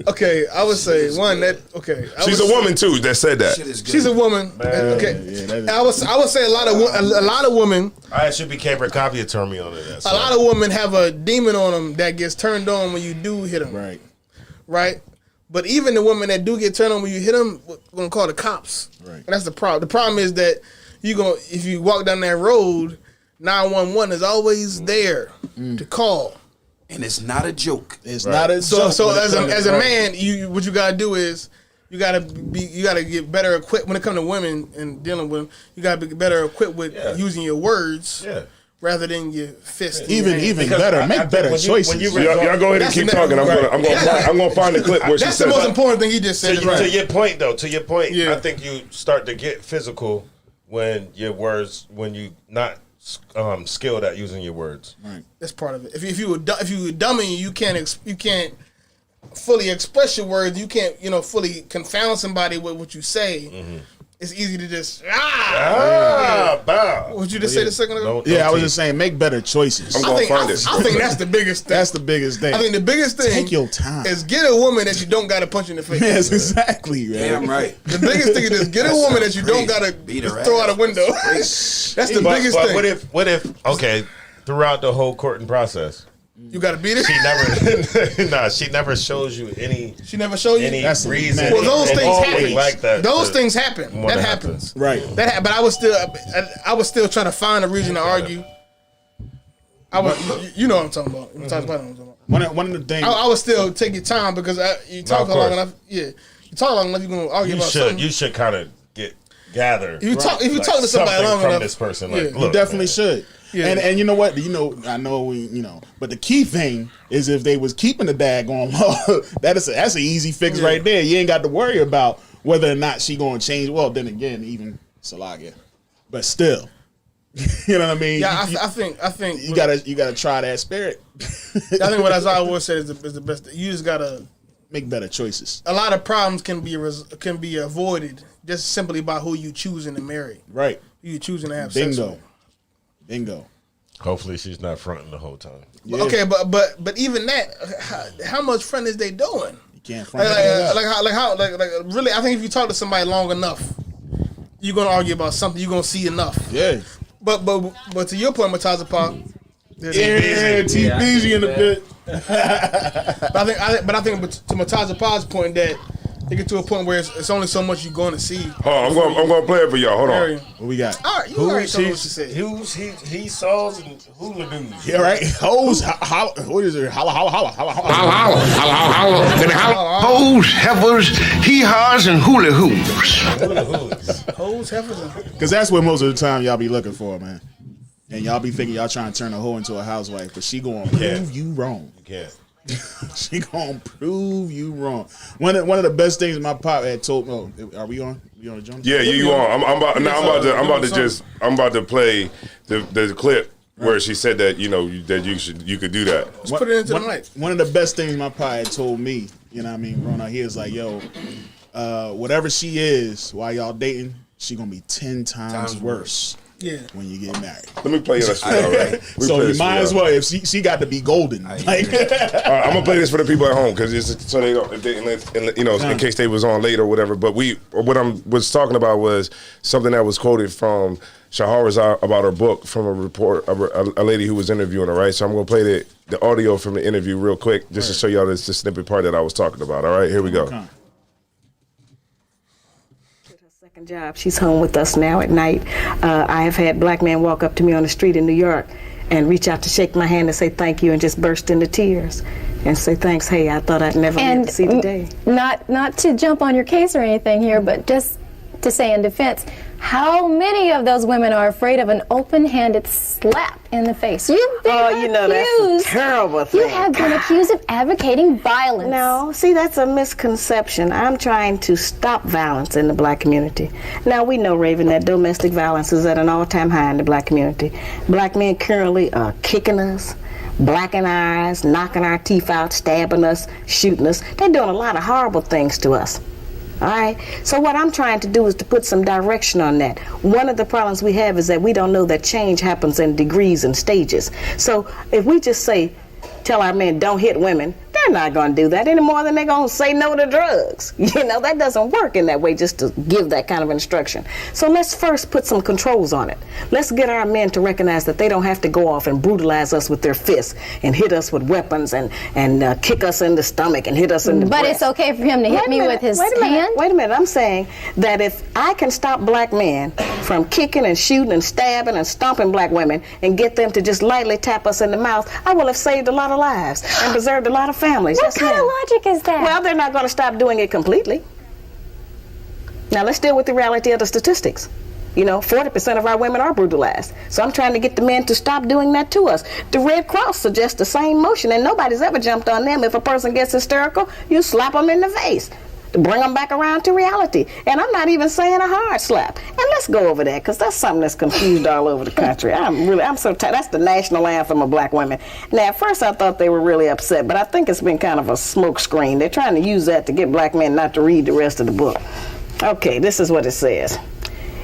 Okay, I would say she's a woman too that said that. She's a woman. Okay, I would say a lot of women. I should be Caper copy attorney on it. A lot of women have a demon on them that gets turned on when you do hit them. Right. But even the women that do get turned on when you hit them, we're gonna call the cops. Right. And that's the problem. The problem is that if you walk down that road, 911 is always there to call. And it's not a joke. It's not a joke. So as a man, what you gotta do is you gotta get better equipped when it comes to women and dealing with them. You gotta be better equipped with using your words rather than your fist. Even better, make better choices. Y'all go ahead and keep talking. I'm gonna find the clip where she said that's the most important thing he just said. To your point, though. I think you start to get physical when your words, when you not skilled at using your words. Right. That's part of it. If you a dummy, you can't fully express your words. You can't fully confound somebody with what you say. Mm-hmm. It's easy to just bow. What you just say a second ago? I was just saying, make better choices. I'm gonna find this. I think that's the biggest thing. That's the biggest thing. I think the biggest thing. Take your time. Is get a woman that you don't gotta punch in the face. Yes, exactly. Man. Damn right. The biggest thing is just get a woman that you don't gotta throw out a window. That's the biggest thing. What if throughout the whole courting process, you gotta beat it. She never shows you any. She never showed you any reason. Well, those things happen. Like that. Those things happen. That happens. Right. But I was still trying to find a reason to argue. You know what I'm talking about. One of the things I would still take your time because you talk long enough. Yeah, you talk long enough. You're gonna argue about something. You should kind of gather. If you talk to somebody long enough, this person, look, you definitely should. Yeah. And you know what? I know but the key thing is if they was keeping the daggone law, that's an easy fix right there. You ain't got to worry about whether or not she gonna change. Well, then again, even Salaga, but still, you know what I mean? Yeah, I think you gotta try that spirit. I think what I always said is the best. You just gotta make better choices. A lot of problems can be avoided just simply by who you choosing to marry. Right. Who you choosing to have sex with. Bingo. Hopefully she's not fronting the whole time. Yeah. Okay, but even that, how much front is they doing? You can't front. Really, I think if you talk to somebody long enough, you're gonna argue about something. You're gonna see enough. Yeah. But to your point, Mataza Pop. T-Beezy in the bit. But I think to Mataza Pop's point that they get to a point where it's only so much you're going to see. I'm going to play it for y'all. Hold on. What we got? All right, you already told me what you said. He saws and hula doos. Yeah, right. Hoes, what is it? Holla. Hoes, heifers, hee-haws, and hula hoos. Hoes, heifers, because that's what most of the time y'all be looking for, man. And y'all be thinking y'all trying to turn a hoe into a housewife, but she gonna prove you wrong. You can't. She gonna prove you wrong. One of the best things my pop had told. Oh, are we on? We on, Jonas? Yeah, you on. I'm about to play the clip where she said that you could do that. Let's put it into the mic. One of the best things my pop had told me, Rona, he was like, yo, whatever she is while y'all dating, she gonna be 10 times worse. Yeah. When you get married. Let me play this for y'all, right? So you might as well, if she got to be golden. I'm gonna play this for the people at home because so they don't, in case they was on late or whatever. But what I was talking about was something that was quoted from Shahrazad about her book from a report, a lady who was interviewing her. Right, so I'm gonna play the audio from the interview real quick just to show y'all this snippet part that I was talking about. All right, here we go. Okay. Job. She's home with us now at night. I have had black men walk up to me on the street in New York and reach out to shake my hand and say thank you and just burst into tears and say thanks. Hey, I thought I'd never live to see the day. Not to jump on your case or anything here, but just to say in defense, how many of those women are afraid of an open-handed slap in the face? You've been accused. That's a terrible thing. You have been accused of advocating violence. No, see, that's a misconception. I'm trying to stop violence in the black community. Now, we know, Raven, that domestic violence is at an all-time high in the black community. Black men currently are kicking us, blacking our eyes, knocking our teeth out, stabbing us, shooting us. They're doing a lot of horrible things to us. All right, so what I'm trying to do is to put some direction on that. One of the problems we have is that we don't know that change happens in degrees and stages. So if we just tell our men don't hit women, that They're not going to do that any more than they're going to say no to drugs. You know, that doesn't work in that way, just to give that kind of instruction. So let's first put some controls on it. Let's get our men to recognize that they don't have to go off and brutalize us with their fists and hit us with weapons and kick us in the stomach and hit us in the breast. But it's okay for him to hit me with his hand? Wait a minute. I'm saying that if I can stop black men from kicking and shooting and stabbing and stomping black women and get them to just lightly tap us in the mouth, I will have saved a lot of lives and preserved a lot of families. What kind of logic is that? Well, they're not going to stop doing it completely. Now, let's deal with the reality of the statistics. You know, 40% of our women are brutalized. So I'm trying to get the men to stop doing that to us. The Red Cross suggests the same motion, and nobody's ever jumped on them. If a person gets hysterical, you slap them in the face to bring them back around to reality. And I'm not even saying a hard slap. And let's go over that, because that's something that's confused all over the country. I'm so tired. That's the national anthem of black women. Now, at first I thought they were really upset, but I think it's been kind of a smoke screen. They're trying to use that to get black men not to read the rest of the book. Okay, this is what it says.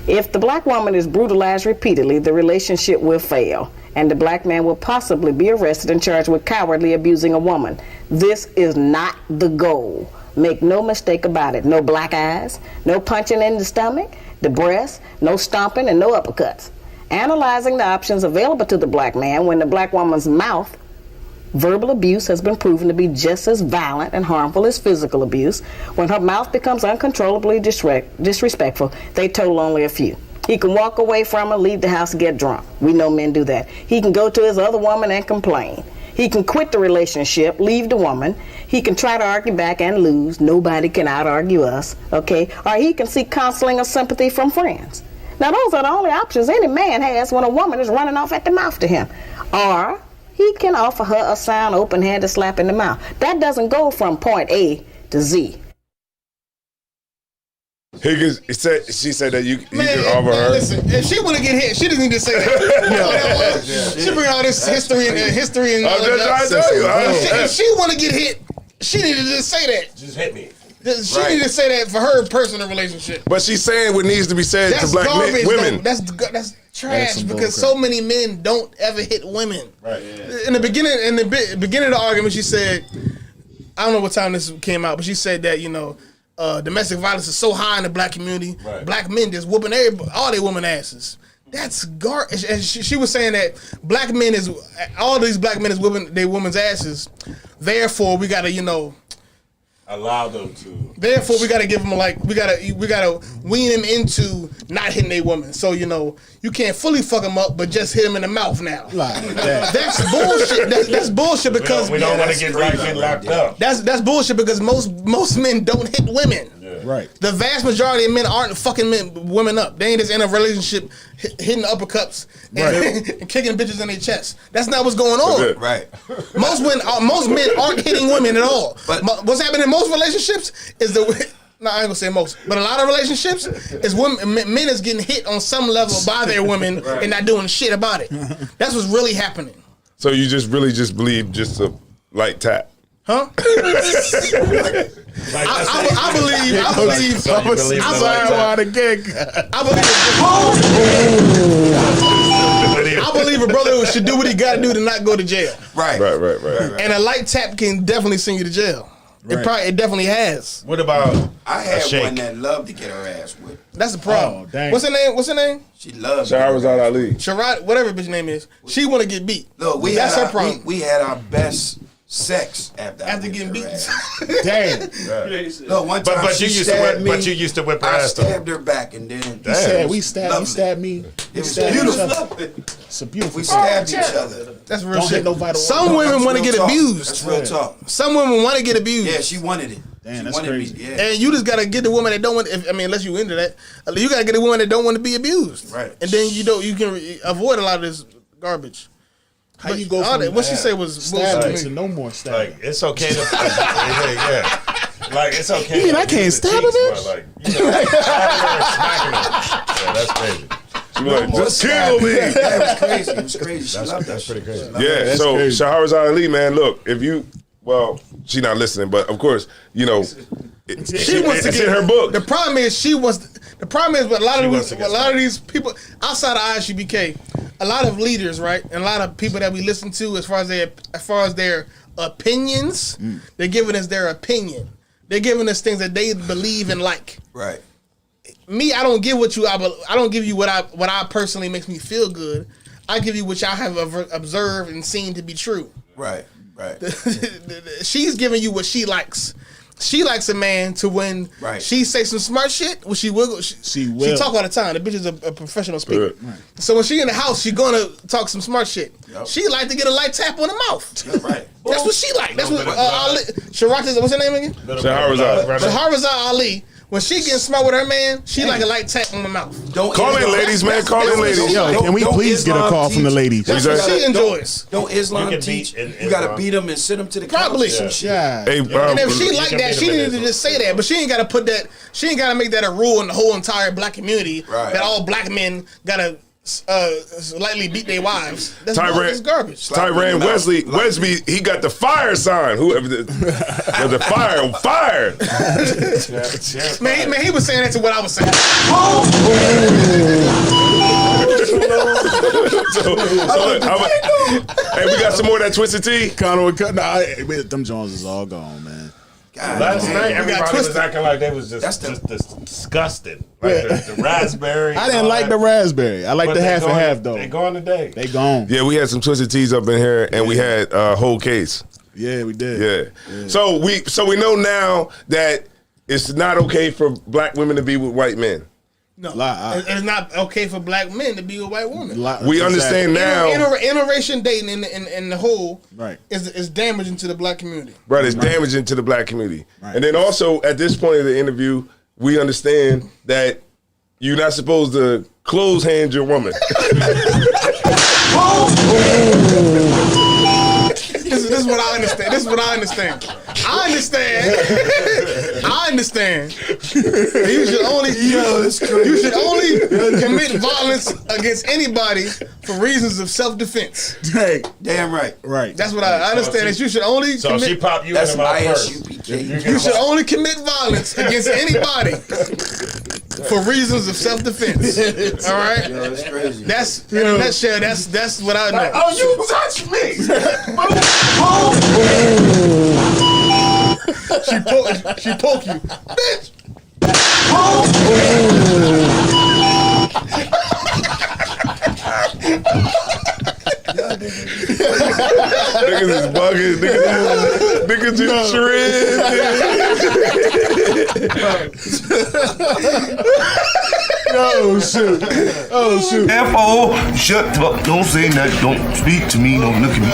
If the black woman is brutalized repeatedly, the relationship will fail, and the black man will possibly be arrested and charged with cowardly abusing a woman. This is not the goal. Make no mistake about it. No black eyes, no punching in the stomach, the breast, no stomping, and no uppercuts. Analyzing the options available to the black man when the black woman's mouth, verbal abuse has been proven to be just as violent and harmful as physical abuse. When her mouth becomes uncontrollably disrespectful, they total only a few. He can walk away from her, leave the house, get drunk. We know men do that. He can go to his other woman and complain. He can quit the relationship, leave the woman. He can try to argue back and lose. Nobody can out-argue us, okay? Or he can seek counseling or sympathy from friends. Now, those are the only options any man has when a woman is running off at the mouth to him. Or he can offer her a sound, open-handed slap in the mouth. That doesn't go from point A to Z. She said that you can offer her. Listen, if she want to get hit, she doesn't need to say that. She bring all this history and all that. If she want to get hit, she need to just say that. Just hit me. She need to say that for her personal relationship. But she's saying what needs to be said to black women. That's trash, because so many men don't ever hit women. Right. Yeah. In the beginning of the argument, she said, I don't know what time this came out, but she said that, you know, domestic violence is so high in the black community. Right. Black men just whooping all their women asses. That's garbage. And she was saying that all these black men is whooping their women's asses. Therefore, we gotta, you know, allow them to. Therefore, we gotta give them we gotta wean them into not hitting a woman. So, you know, you can't fully fuck them up, but just hit them in the mouth now. That's bullshit. That's bullshit, because we don't want to get black men locked up. That's bullshit, because most men don't hit women. Yeah. Right. The vast majority of men aren't fucking women up. They ain't just in a relationship hitting uppercuts and kicking bitches in their chest. That's not what's going on. Right. Most men aren't hitting women at all. But what's happening in most relationships is I ain't gonna say most, but a lot of relationships is men is getting hit on some level by their women and not doing shit about it. That's what's really happening. So you just believe just a light tap? Huh? I believe a brother should do what he got to do to not go to jail. Right. And a light tap can definitely send you to jail. Right. It definitely has. What about I had one that loved to get her ass whipped. That's the problem. Oh, dang. What's her name? She loves Shahrazad Ali. Sharad, whatever bitch name is. She want to get beat. Look, that's her problem. We had our best sex after getting beat. Damn. No, one time but you used to whip her ass. I stabbed her back, and then he stabbed me. It was beautiful. It's a beautiful. We stabbed each other. That's real shit. Some women want to get abused. That's real talk. Some women want to get abused. Yeah, she wanted it. Damn, that's crazy. And you just gotta get the woman that don't want. Unless you into that, you gotta get a woman that don't want to be abused. Right. And then you can avoid a lot of this garbage. How you go from what she said was stabbing to no more stabbing? Like, it's okay to yeah. Like, it's okay. You mean I can't stab a bitch? Like, you know, smacking her. Yeah, that's crazy. Like, just kill me. That was crazy. It was crazy. She loved that. That's pretty crazy. Yeah. So Shahrazad Ali, man, look, she's not listening, but of course, you know, she wants to get in her book. The problem is with a lot of these people outside of ISUBK, a lot of leaders, right, and a lot of people that we listen to as far as their opinions. They're giving us their opinion. They're giving us things that they believe and like. Right. Me, I don't give what you. I don't give you what I personally makes me feel good. I give you what y'all have observed and seen to be true. Right. Right. She's giving you what she likes. She likes a man to when she say some smart shit. When she wiggle, she talk all the time. The bitch is a professional speaker. Right. So when she in the house, she gonna talk some smart shit. Yep. She like to get a light tap on the mouth. That's right. That's what she like. That's what Shirata. What's her name again? Shahrazad Ali. When she getting smart with her man, she like a light tap on the mouth. Call in, ladies, man. Call in, ladies. Yo, can we please get a call from the ladies? That's what she enjoys. Don't Islam teach? You gotta beat them and send them to the probably. Yeah. Hey, and if she like that, she needed to just say that. But she ain't gotta put that. She ain't gotta make that a rule in the whole entire black community that all black men gotta slightly beat their wives. That's garbage. Tyran Wesley, he got the fire sign. Whoever the fire. Man, he was saying that to what I was saying. Hey, we got some more of that Twisted Tea. Conor, them Jones is all gone, man. Last night, everybody was acting like they was just disgusting. Like the raspberry. I didn't like the raspberry. I like the half and half, though. They gone today. They gone. Yeah, we had some Twisted Teas up in here, and we had a whole case. Yeah, we did. Yeah. So we know now that it's not okay for black women to be with white men. No, it's not okay for black men to be with white women. We understand now. Interracial dating in the whole is damaging to the black community. Right, it's damaging to the black community. Right. And then also, at this point of the interview, we understand that you're not supposed to close hand your woman. This is what I understand. This is what I understand. I understand. You should only commit violence against anybody for reasons of self-defense. Hey, damn right. Right. That's what I understand. That you should only. So she pop you in the mouth first. You should only commit violence against anybody for reasons of self-defense. All right. Yo, that's crazy. That's in a nutshell. That's what I know. Oh, you touched me. She poke you, bitch. Niggas is bugging. Niggas just shred. Oh shoot. F.O. Shut up. Don't say nothing. Don't speak to me. Don't look at me.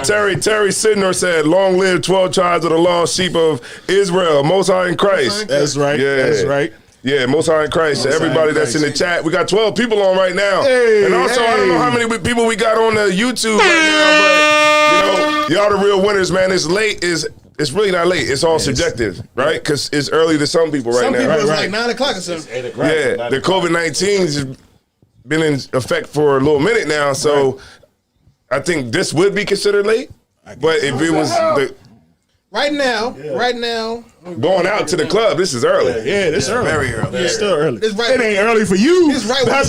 Terry Sidnor said, "Long live 12 tribes of the lost sheep of Israel, Most High in Christ." That's right. Yeah, that's right. Yeah, Most High in Christ. Most Everybody High in that's in the Christ. chat, we got 12 people on right now, Hey, and also I don't know how many people we got on the YouTube right now, but y'all the real winners, man. It's late. It's really not late. It's all subjective, right? Because it's early to some people right Some now. people Right, it's right. like 9 o'clock or something. Yeah, the COVID-19 has been in effect for a little minute now, so I think this would be considered late. But if it was right now, going out to the club, this is early. Yeah, this early. Very early. It's still early. It's right. It ain't early for you. This right. Because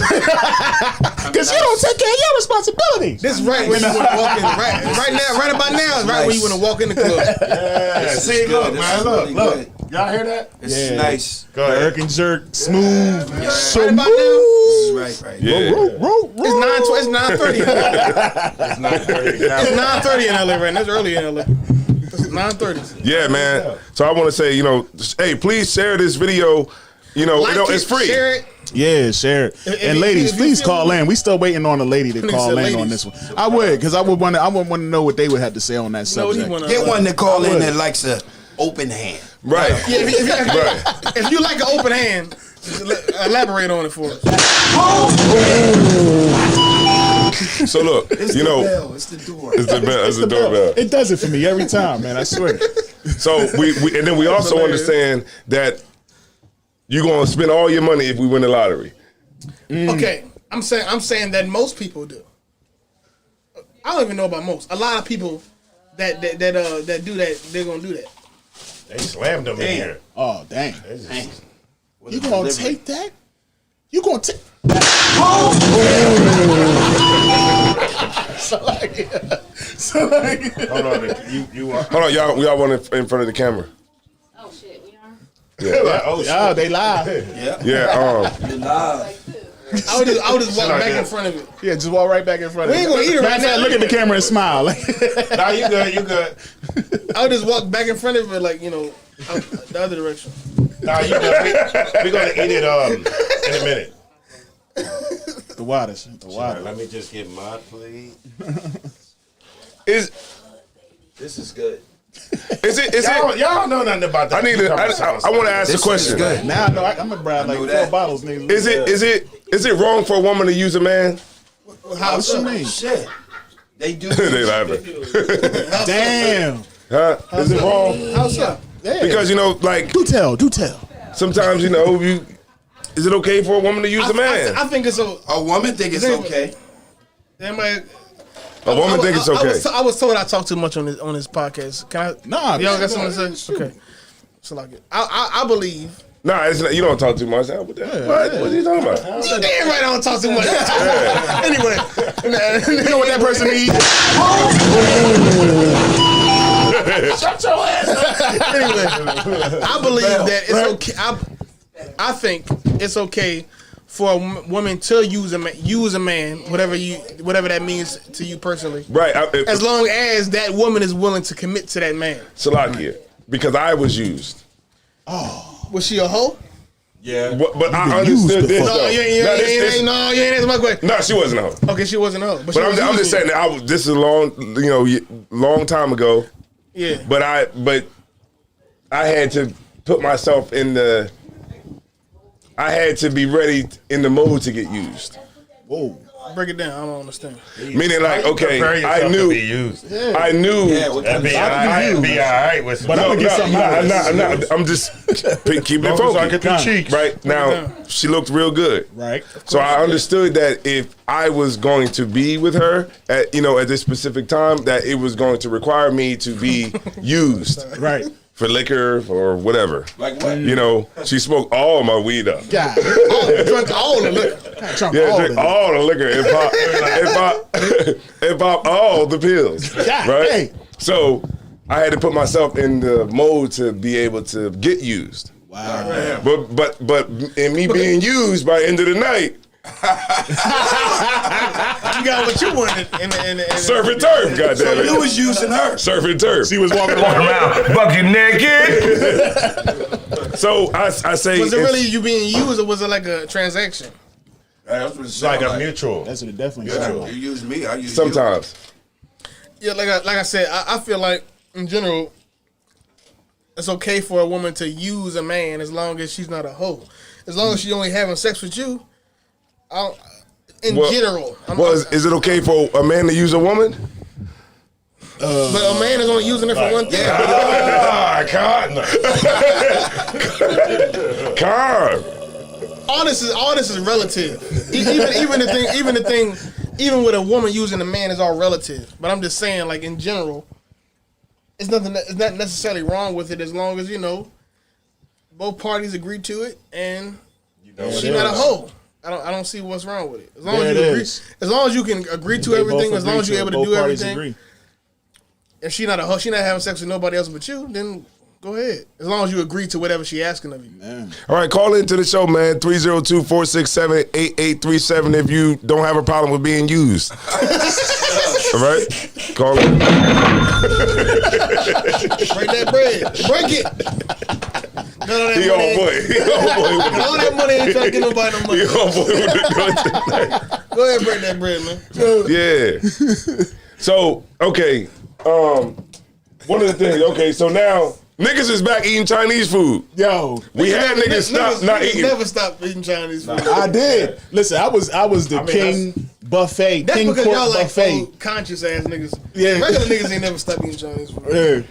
you don't take care of your responsibilities. This right when you want to walk in. Right now, right about now is right when you want to walk in the club. Yeah, see, look, man, look. Y'all hear that? It's nice. Go ahead. Jerk and jerk, smooth. So Right about smooth. now, Yeah. it's 9:30. It's not 30. It's 9:30 in LA right now. It's early in LA. It's 9:30. Yeah, man. So I want to say, hey, please share this video. It's free. Share it. Yeah, share it. And ladies, please call in. We still waiting on a lady to call in on this one. I would, because I would want to know what they would have to say on that subject. Get one to call in that likes an open hand. Right. Yeah, if you like an open hand, elaborate on it for us. So look, It's the bell. It's the door. It's the doorbell. It does it for me every time, man. I swear. So and then we also understand that you're gonna spend all your money if we win the lottery. Okay, I'm saying that most people do. I don't even know about most. A lot of people that do that, they're gonna do that. They slammed them in here. Oh, dang. You gonna take that? You gonna take? Hold on, you are. Hold on, y'all want it in front of the camera. Oh shit, we are. Yeah. Oh, Yeah, they live. Yeah. You live. I would just walk back in front of it. Yeah, just walk right back in front of We it. ain't gonna eat it right now. Look at the camera and smile. Nah, you good. You good. I would just walk back in front of it, like, you know, the other direction. Nah, you good. We're gonna eat it in a minute. The waters. Let me just get my plate. Is This is good. Y'all know nothing about that. I want to ask a question. Now I know I'm gonna buy like 4 bottles, nigga. Is it wrong for a woman to use a man? How she mean? Shit. They do. They laughing. Damn. Huh? Is it wrong? How's up? Because like do tell. Sometimes is it okay for a woman to use a man? I think it's a woman think it's okay. A woman think it's okay. I was told I talk too much on this podcast. Can I? Nah, y'all got something to say? Okay. So like it. I believe. Nah, it's not, you don't talk too much. What are you talking about? You damn right I don't talk too much. Anyway, you know what that person needs? Shut your ass up. Anyway, I believe that it's okay. I think it's okay for a woman to use a man, whatever that means to you personally. Right. As long as that woman is willing to commit to that man. Salakia, because I was used. Oh. Was she a hoe? Yeah. But I understood this. No, you ain't answer my question. No, she wasn't a hoe. Okay, she wasn't a hoe. But I'm just saying that this is a long time ago. Yeah. But I had to put myself I had to be ready in the mode to get used. Whoa. Break it down. I don't understand. Meaning like, okay, I knew. I knew. That'd be all right with some. But I'm just keeping it focused. Right now, she looked real good. Right. So I understood that if I was going to be with her at this specific time, that it was going to require me to be used. Right. For liquor or whatever. Like what? She smoked all my weed up. Yeah. Drunk all the liquor. Drink all the liquor and pop all the pills. Right? Hey. So I had to put myself in the mode to be able to get used. Wow. But in me being used by the end of the night, you got what you wanted in surf and turf, goddammit. So you was using her. Surf and turf. She was walking around bucket naked. So I say, was it really you being used, or was it like a transaction? It's like a mutual. That's what it definitely is. You use me, I use sometimes. You. Yeah, like I said, I feel like in general, it's okay for a woman to use a man as long as she's not a hoe. As long as she only having sex with you. General. Is it okay for a man to use a woman? But a man is only using it for one thing. All this is relative. Even with a woman using a man is all relative. But I'm just saying, like in general, it's not necessarily wrong with it as long as both parties agree to it and she's not a hoe. I don't see what's wrong with it. As long as you agree, as long as you can agree to everything, as long as you're able to do everything. If she's not a hoe, she's not having sex with nobody else but you, then go ahead. As long as you agree to whatever she's asking of you. Man. All right, call into the show, man. 302-467-8837 if you don't have a problem with being used. All right? Call in. Break that bread. Break it. He on boy. All that money ain't trying to get nobody no money. He on boy with the Go ahead and break that bread, man. Yeah. So, okay. One of the things, so now niggas is back eating Chinese food. Yo. We had niggas stop not eating. Never stopped eating Chinese food. I did. Listen, I was the king buffet. That's king because court y'all like buffet. food conscious ass niggas. Yeah. Regular niggas ain't never stopped eating Chinese food. Yeah.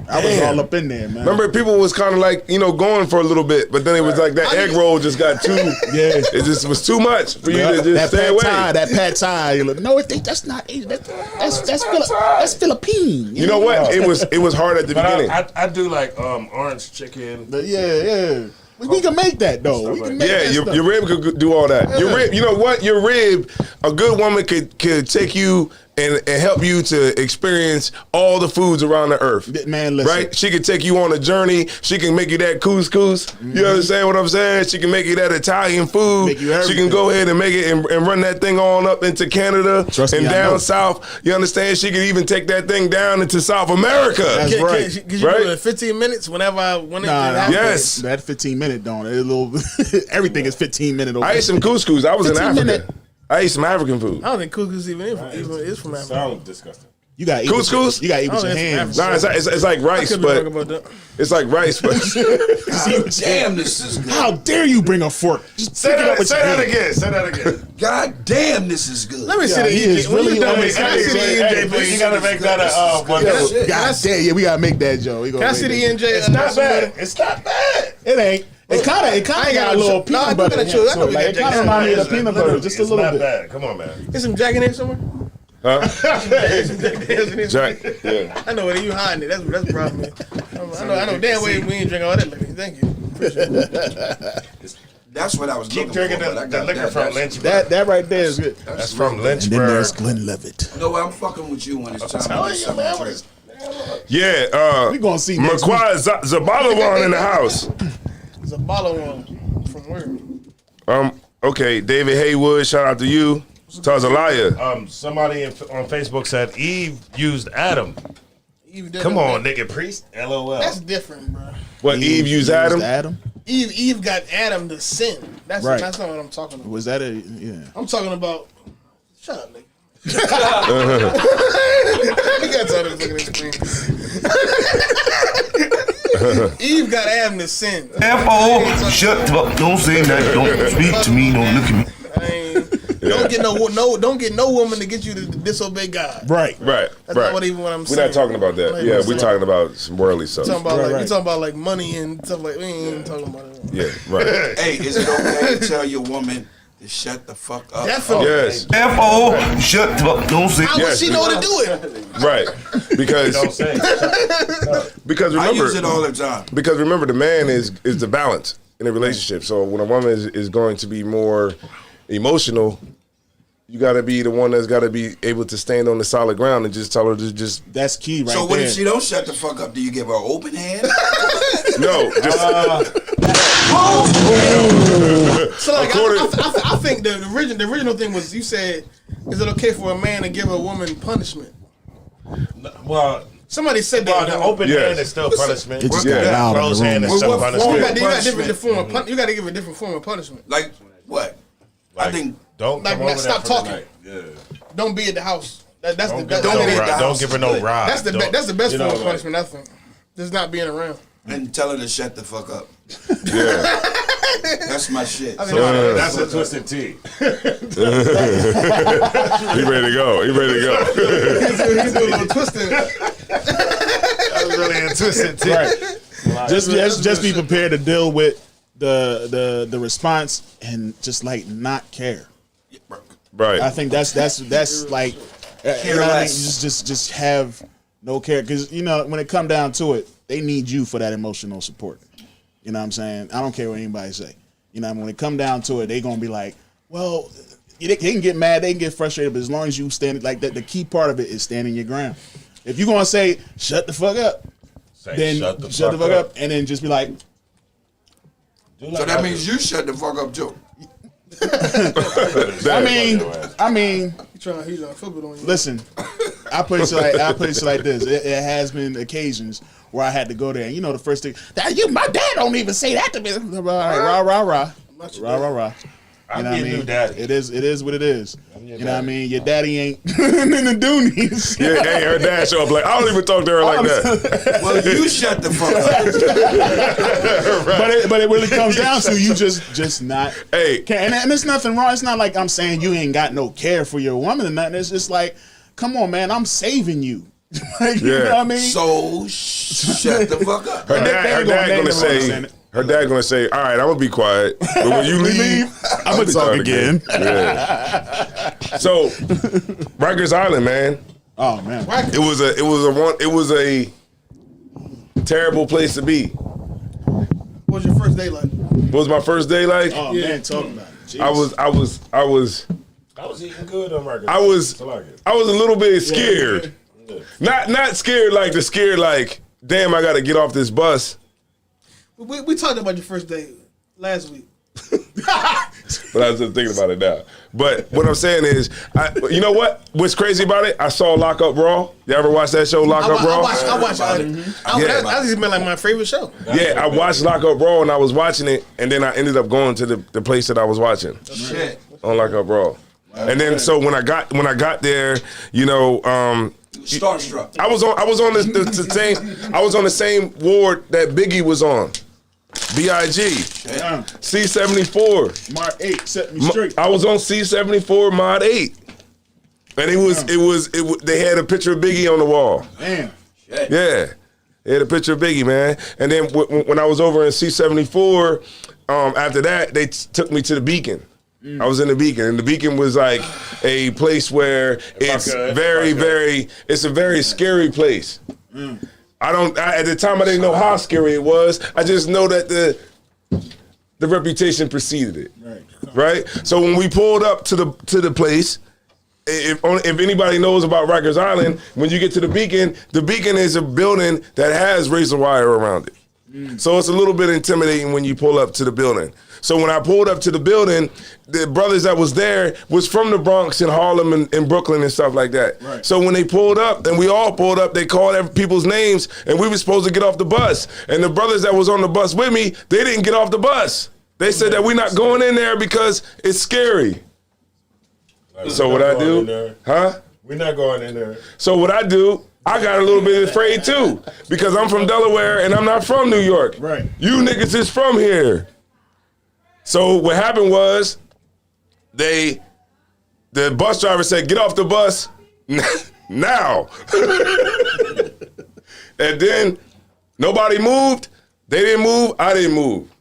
I was all up in there, man. Remember, people was kind of like, going for a little bit, but then it was like that egg roll just got too. Yeah. It just was too much for you to just stay away. That pad thai. You're like, no, that's not Asian. That's Philippine. You know what? It was hard at the beginning. I do like orange chicken. Yeah. We can make that though. We can make that your rib could do all that. Your rib, you know what? Your rib, a good woman could take you and help you to experience all the foods around the earth. Man, listen. Right? She can take you on a journey. She can make you that couscous. Mm-hmm. You understand what I'm saying? She can make you that Italian food. Make you everything. She can go ahead and make it and run that thing on up into Canada and down south. You understand? She can even take that thing down into South America. That's right. Can you do it in 15 minutes whenever I want it to happen? Yes. That 15-minute don't. Everything is 15-minute. I ate some couscous. I was in Africa. I ate some African food. I don't think couscous even is from Africa. Sounds disgusting. You got couscous. You got to eat with your hands. Nah, it's like rice, but it's like rice, but Damn, this is good. How dare you bring a fork? Just Say that again. Say that again. God damn, this is good. Let me see the he is really on EJ. Can I see the EJ, please? You gotta make that a one. God damn, yeah, we gotta make that, Joe. Can I see the EJ? It's not bad. It's not bad. It ain't. It kind of got a little peanut butter. It kind of reminds me of the peanut butter, just a little bit. It's not bad. Come on, man. Is some Jack in here somewhere? huh? Jack, yeah. I know where you hiding it. That's the problem. I know damn well we ain't drink all that liquor. Thank you. Appreciate it. That's what I was Keep looking drinking for. the liquor from Lynchburg. That right there is good. That's from And then Lynchburg. there's Glenn Levitt. No, I'm fucking with you when it's time. Yeah, we gonna see Marquaz Zabalawan in the house. It's a bottle one from where? Okay, David Haywood, shout out to you. Tazalaya. Somebody on Facebook said Eve used Adam. Eve did Come it. on, nigga priest. LOL. That's different, bro. What, Eve used Adam? Eve got Adam to sin. That's not what I'm talking about. Was that yeah? I'm talking about. Shut up, nigga. You got time to look at this screen. Eve got Adam to sin. Therefore, shut up. Don't say that. Don't speak to me. Don't look at me. Don't get no woman to get you to disobey God. Right. That's not what I'm saying. We're not talking about that. Yeah, we're talking about some worldly stuff. We're talking about like money and stuff like we ain't even talking about it. Yeah, right. Hey, is it okay to tell your woman to shut the fuck up? Definitely. Yes. Therefore, shut up. Don't say. How would she know to do it? Right. Because Don't say. because remember, I use it all the time. Because remember, the man is the balance in a relationship. So when a woman is going to be more emotional, you got to be the one that's got to be able to stand on the solid ground and just tell her to just. That's key, right? So what if she don't shut the fuck up? Do you give her an open hand? No, just. So like, I think the original thing was you said, is it okay for a man to give a woman punishment? Well, somebody said that. The open hand is still punishment. It just got loud Closed in the hand room. is still punishment. You got to give a different form of punishment. Like what? Like, I think don't like come over stop there for the talking. night. Yeah. Don't be at the house. That's Don't don't give her no ride. That's the best form of punishment. I think. Just not being around. And tell her to shut the fuck up. Yeah. That's my shit. That's a twisted T. He ready to go. He's doing a little twisting. That was really a twisted T. Right. Just be prepared to deal with the response and just like not care. Right. I think that's like you know what I mean? Just have no care, because you know when it come down to it, they need you for that emotional support. You know what I'm saying? I don't care what anybody say. You know, when it come down to it, they gonna be like, well, they can get mad, they can get frustrated, but as long as you stand like that, the key part of it is standing your ground. If you're gonna say shut the fuck up, then shut the fuck up, and then just be like. So that means you shut the fuck up too. I mean, He's trying to flip it on you. Listen, I put it like this. It has been occasions where I had to go there, and you know the first thing my dad don't even say that to me. Rah rah rah. You know what I mean? It is what it is. You know what I mean? Your daddy ain't in the Doonies. Yeah, hey, her dad show up like, I don't even talk to her like that. Well, you shut the fuck up. Right. But it really comes down to you just not. Hey, and there's nothing wrong. It's not like I'm saying you ain't got no care for your woman or nothing. It's just like, come on, man, I'm saving you. Like, you know what I mean? So shut the fuck up. Her dad gonna say, all right, I'm gonna be quiet. But when you leave, I'm gonna talk again. Yeah. So, Rikers Island, man. Oh man, it was a terrible place to be. What was your first day like? What was my first day like? Oh man, talking about it. Jeez. I was eating good on Rikers. I was a little bit scared. Not scared like the scared like, damn, I gotta get off this bus. We talked about your first day last week. But I was just thinking about it now. But what I'm saying is, you know what? What's crazy about it? I saw Lock Up Raw. You ever watch that show, Lock Up Raw? I watched it. That's even like my favorite show. Yeah, I watched Lock Up Raw and I was watching it, and then I ended up going to the place that I was watching. Shit. On Lock Up Raw. And then so when I got there, you know, starstruck. I was on the same ward that Biggie was on. B.I.G. C-74. Mod 8 set me straight. I was on C-74 Mod 8. And they had a picture of Biggie on the wall. Damn. Yeah. They had a picture of Biggie, man. And then when I was over in C-74, after that, they took me to the Beacon. I was in the Beacon, and the Beacon was like a place where it's a very scary place. At the time I didn't know how scary it was. I just know that the reputation preceded it. Right? So when we pulled up to the place, if anybody knows about Rikers Island, when you get to the Beacon is a building that has razor wire around it. So it's a little bit intimidating when you pull up to the building. So when I pulled up to the building, the brothers that was there was from the Bronx and Harlem and Brooklyn and stuff like that. Right. So when they pulled up, and we all pulled up, they called people's names, and we were supposed to get off the bus. And the brothers that was on the bus with me, they didn't get off the bus. They said that we're not going in there because it's scary. Like, so what I do? Huh? We're not going in there. So what I do, I got a little bit afraid too, because I'm from Delaware and I'm not from New York. Right. You niggas is from here. So what happened was, the bus driver said, "Get off the bus now." And then nobody moved. They didn't move. I didn't move.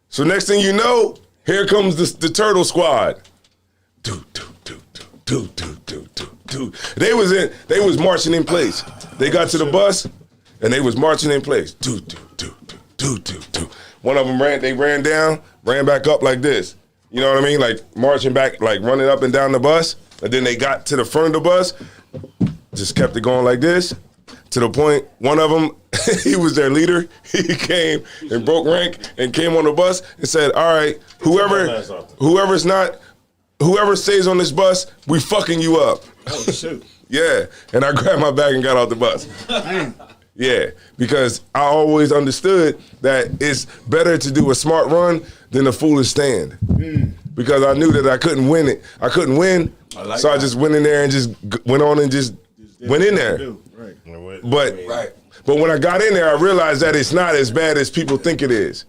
So next thing you know, here comes the Turtle Squad. They was marching in place. They got to the bus and they was marching in place. One of them ran down, ran back up like this. You know what I mean? Like marching back, like running up and down the bus. And then they got to the front of the bus, just kept it going like this, to the point one of them, he was their leader. He came and broke rank and came on the bus and said, "All right, whoever stays on this bus, we fucking you up." Oh, shoot. Yeah, and I grabbed my bag and got off the bus. Yeah, because I always understood that it's better to do a smart run than a foolish stand. Because I knew that I couldn't win it. I couldn't win, so I just went in there and just went on and just went in there. But when I got in there, I realized that it's not as bad as people think it is.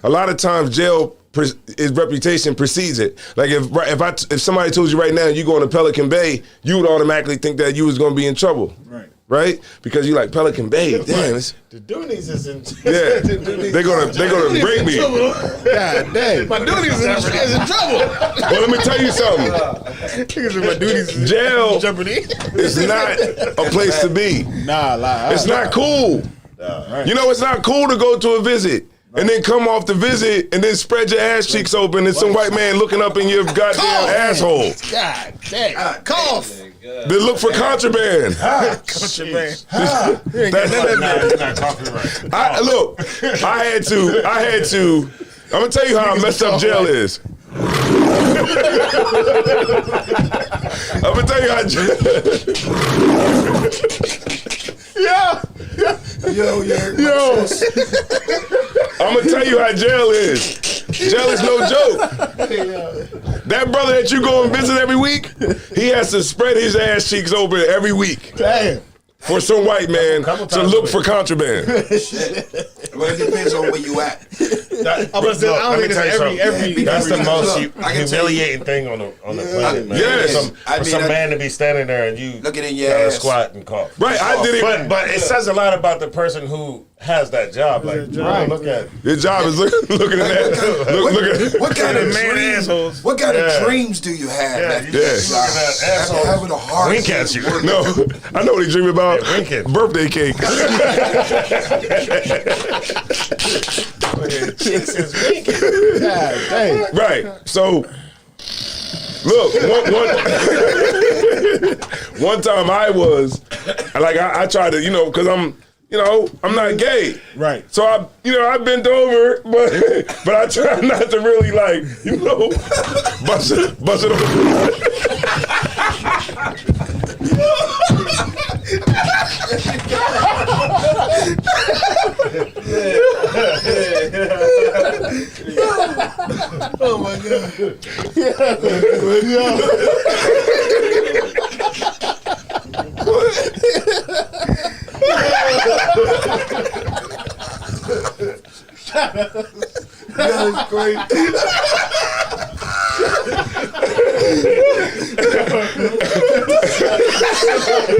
A lot of times, jail, his reputation precedes it. Like if somebody told you right now you going to Pelican Bay, you would automatically think that you was going to be in trouble. Right? Because you like Pelican Bay. Damn, the Doonies is in. Yeah, they're gonna break me. God damn, my Doonies is in trouble. Well, let me tell you something. Jail is not a place to be. It's not cool. You know, it's not cool to go to a visit and then come off the visit and then spread your ass cheeks open and some white man looking up in your goddamn asshole. God damn. Cough. They look for contraband. Contraband. I had to. I'm gonna tell you how messed up jail is. I'm gonna tell you how jail. Yo. I'm gonna tell you how jail is. Jail is no joke. That brother that you go and visit every week, he has to spread his ass cheeks open every week. Damn. For some white man to look for contraband. Well, it depends on where you at. That's the most humiliating thing on the planet, man. Yes. For some man to be standing there and you looking in your gotta ass, squat and cough. Right, I did it. But it says a lot about the person who has that job. Like, look at your job is looking at that. What kind of man dreams? assholes? What kind of dreams do you have? Yeah, you just looking at assholes. Having a heart. Wink at you. No, I know what he dream about. Yeah, birthday cake. Chicks is weak. Right. So, look, one time I tried to, because I'm not gay. Right. So I bent over, but I try not to really bust it over. Oh my God. That's great.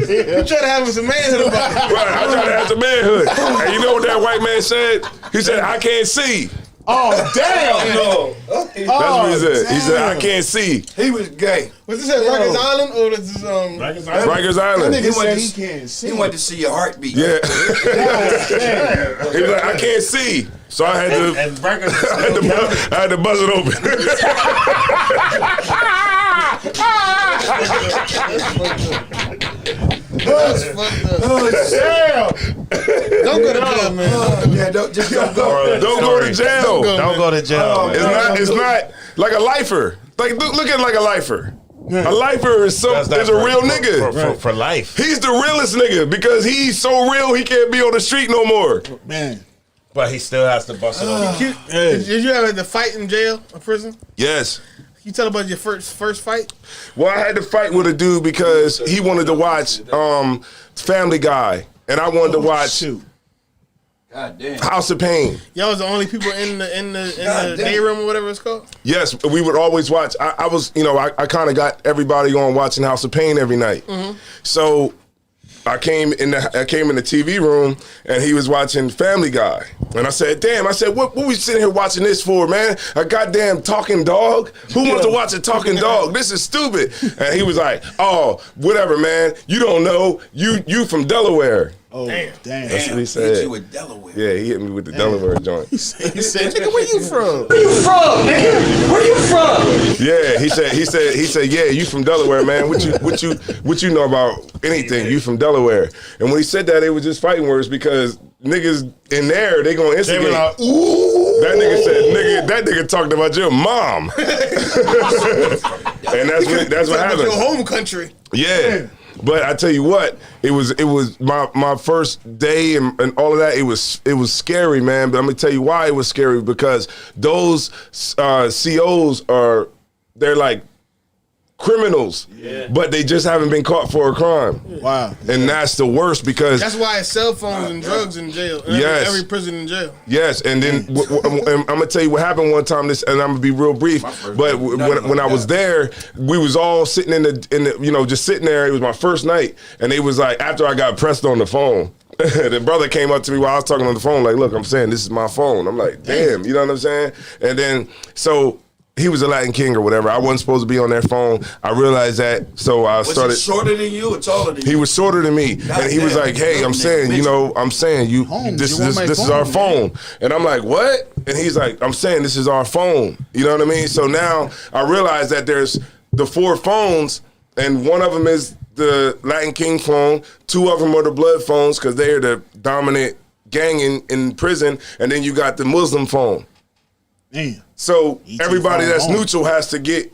You try to have some manhood about it. Right, I try to have some manhood. And you know what that white man said? He said, I can't see. Oh, damn. No. That's what he said. He said, I can't see. He was gay. Was this at Rikers Island or was this Rikers Island. That nigga said he can't see. He wanted to see your heartbeat. Yeah. He was like, I can't see. So I had to, I had to buzz it open. Oh, don't go to jail, man. Don't go. Don't go to jail. Don't go to jail. It's not like a lifer. Like look at it like a lifer. A lifer is a real nigga for life. He's the realest nigga because he's so real he can't be on the street no more. Man. But he still has to bust it over. Did you ever have to fight in jail or prison? Yes. Can you tell about your first fight? Well, I had to fight with a dude because he wanted to watch Family Guy, and I wanted to watch God damn. House of Pain. Y'all was the only people in the day room or whatever it's called? Yes, we would always watch. I was, I kind of got everybody on watching House of Pain every night. Mm-hmm. So I came in the TV room and he was watching Family Guy. And I said, damn, what we sitting here watching this for, man? A goddamn talking dog? Who wants to watch a talking dog? This is stupid. And he was like, oh, whatever, man. You don't know. You from Delaware. Oh, damn. That's what he said. Hit you with Delaware. Yeah, he hit me with the Delaware joint. He said, nigga, where you from? Where you from, nigga? Where you from? Yeah, he said, yeah, you from Delaware, man. What you know about anything? You from Delaware. And when he said that, it was just fighting words because niggas in there, they gonna instigate. They were like, ooh. That nigga said, that nigga talked about your mom. And that's what happened. Your home country. Yeah. But I tell you what, it was my first day and all of that. It was scary, man. But I'm gonna tell you why it was scary because those COs they're like criminals, but they just haven't been caught for a crime. Wow. And that's the worst because that's why it's cell phones and drugs in jail. Yes. Every prison in jail. Yes, and then I'm gonna tell you what happened one time. And I'm gonna be real brief. But when I was there, we was all sitting in the just sitting there. It was my first night, and they was like after I got pressed on the phone. The brother came up to me while I was talking on the phone, like, look, I'm saying this is my phone. I'm like, damn, you know what I'm saying? And then so. He was a Latin king or whatever. I wasn't supposed to be on their phone. I realized that, so I started. Was he shorter than you or taller than you? He was shorter than me, and he was like, "Hey, I'm saying you. This is our phone." And I'm like, "What?" And he's like, "I'm saying this is our phone." You know what I mean? So now I realize that there's the 4 phones, and one of them is the Latin king phone. 2 of them are the blood phones because they are the dominant gang in prison, and then you got the Muslim phone. Damn. So everybody that's neutral has to get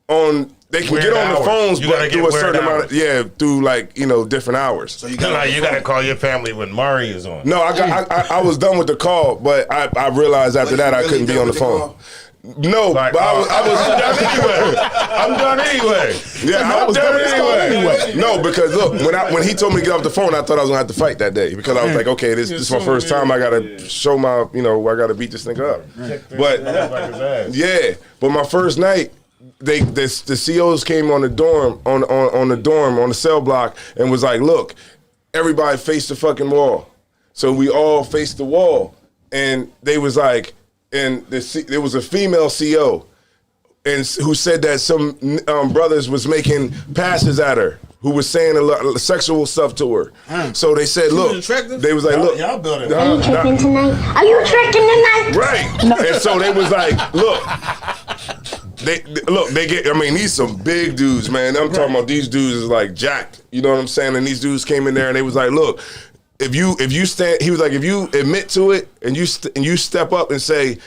on. They can get on the phones, but through a certain amount. Through different hours. So you gotta call your family when Mari is on. No, I was done with the call, but I realized after that I couldn't be on the phone. No, but I was done anyway. I'm done anyway. Yeah, I was done anyway. No, because look, when he told me to get off the phone, I thought I was gonna have to fight that day because I was like, okay, this is my first time. I gotta show my, I gotta beat this nigga up. But but my first night, the COs came on the dorm on the cell block and was like, look, everybody face the fucking wall. So we all faced the wall, and they was like. And there was a female CO, and who said that some brothers was making passes at her. who was saying a lot of sexual stuff to her. So they said, look, they was like, look, y'all building. Are you tricking tonight? Are you tricking tonight? Right. And so they was like, look, they get, I mean, these some big dudes, man. I'm talking about these dudes is like jacked. You know what I'm saying? And these dudes came in there and they was like, look, if you stand, he was like, if you admit to it and you step up and say,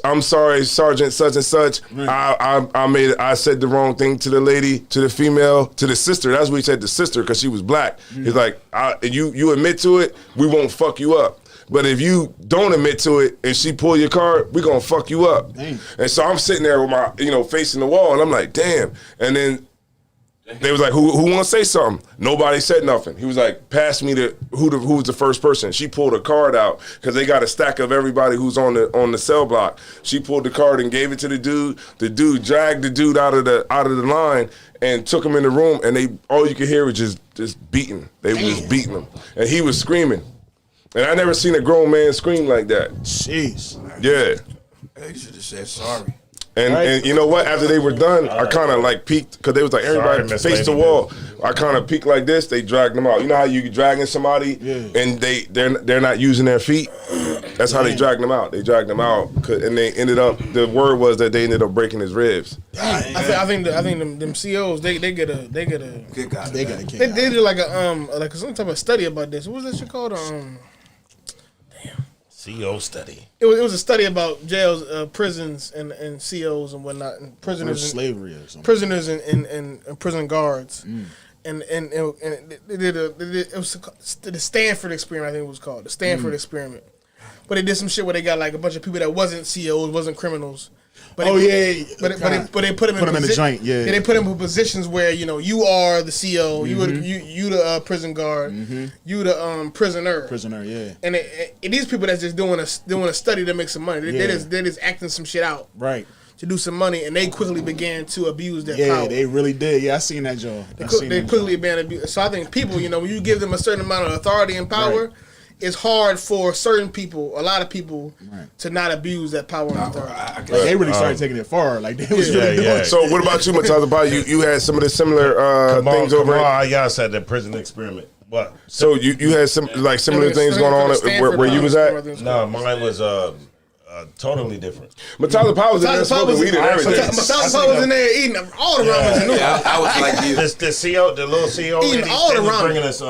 I'm sorry, Sergeant such and such. I said the wrong thing to the lady, to the female, to the sister. That's what he said, the sister, because she was black. He's like, you admit to it, we won't fuck you up. But if you don't admit to it and she pull your card, we gonna fuck you up. Damn. And so I'm sitting there with my, facing the wall, and I'm like, damn. And then they was like, who want to say something? Nobody said nothing. He was like, pass me who was the first person. She pulled a card out because they got a stack of everybody who's on the cell block. She pulled the card and gave it to the dude. The dude dragged the dude out of the line and took him in the room. And all you could hear was just beating. They were just beating him, and he was screaming. And I never seen a grown man scream like that. Jeez. Yeah. They should have said sorry. And you know what? After they were done, I kind of like peeked because they was like everybody faced the wall. I kind of peeked like this. They dragged them out. You know how you dragging somebody and they're not using their feet. That's how they dragged them out. They dragged them out and they ended up. The word was that they ended up breaking his ribs. I think them COs they get a kick out. They did like some type of study about this. What was that shit called? CO study. It was a study about jails, prisons, and COs and whatnot, and prisoners, slavery or something. Prisoners and prison guards, and they did it was the Stanford experiment. I think it was called the Stanford experiment. But they did some shit where they got like a bunch of people that wasn't COs, wasn't criminals. But they put them in the joint. Yeah, they put them in positions where you are the CO, you the prison guard, you the prisoner. Yeah. And these people that's just doing a study to make some money. They're just acting some shit out. Right. To do some money, and they quickly began to abuse their power. Yeah, they really did. Yeah, I seen that, Joe. They quickly began to abuse. So I think people, when you give them a certain amount of authority and power. Right. It's hard for certain people, a lot of people, to not abuse that power and authority. They really started taking it far. Like they was really doing it. So what about you, Mataza? You had some of the similar things over. Y'all said the prison experiment. What? So you had some similar things going on where you was at? No, mine was totally different. Mataza Powell was in there smoking weed and everything. Mataza Powell was in there eating all the ramen. Yeah, I was like you. The little CEO, eating all the ramen, bringing us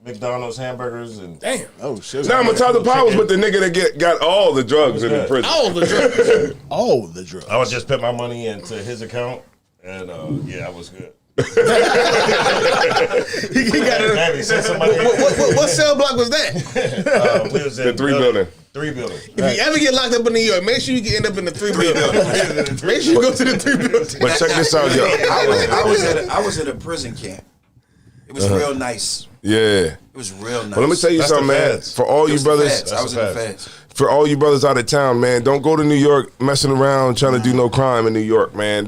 McDonald's hamburgers and damn. Oh shit! Now Mataza Powell was with the nigga that got all the drugs in the prison. All the drugs. All the drugs. I would just put my money into his account, and I was good. He got it. What cell block was that? We was in the 3 building. 3 building. If you ever get locked up in New York, make sure you end up in the 3 building. Make sure you go to the 3 building. But check this out, yo. I was at a prison camp. It was real nice. Yeah. It was real nice. Well, let me tell you something, man. For all you brothers, I was in the feds. For all you brothers out of town, man, don't go to New York messing around trying to do no crime in New York, man.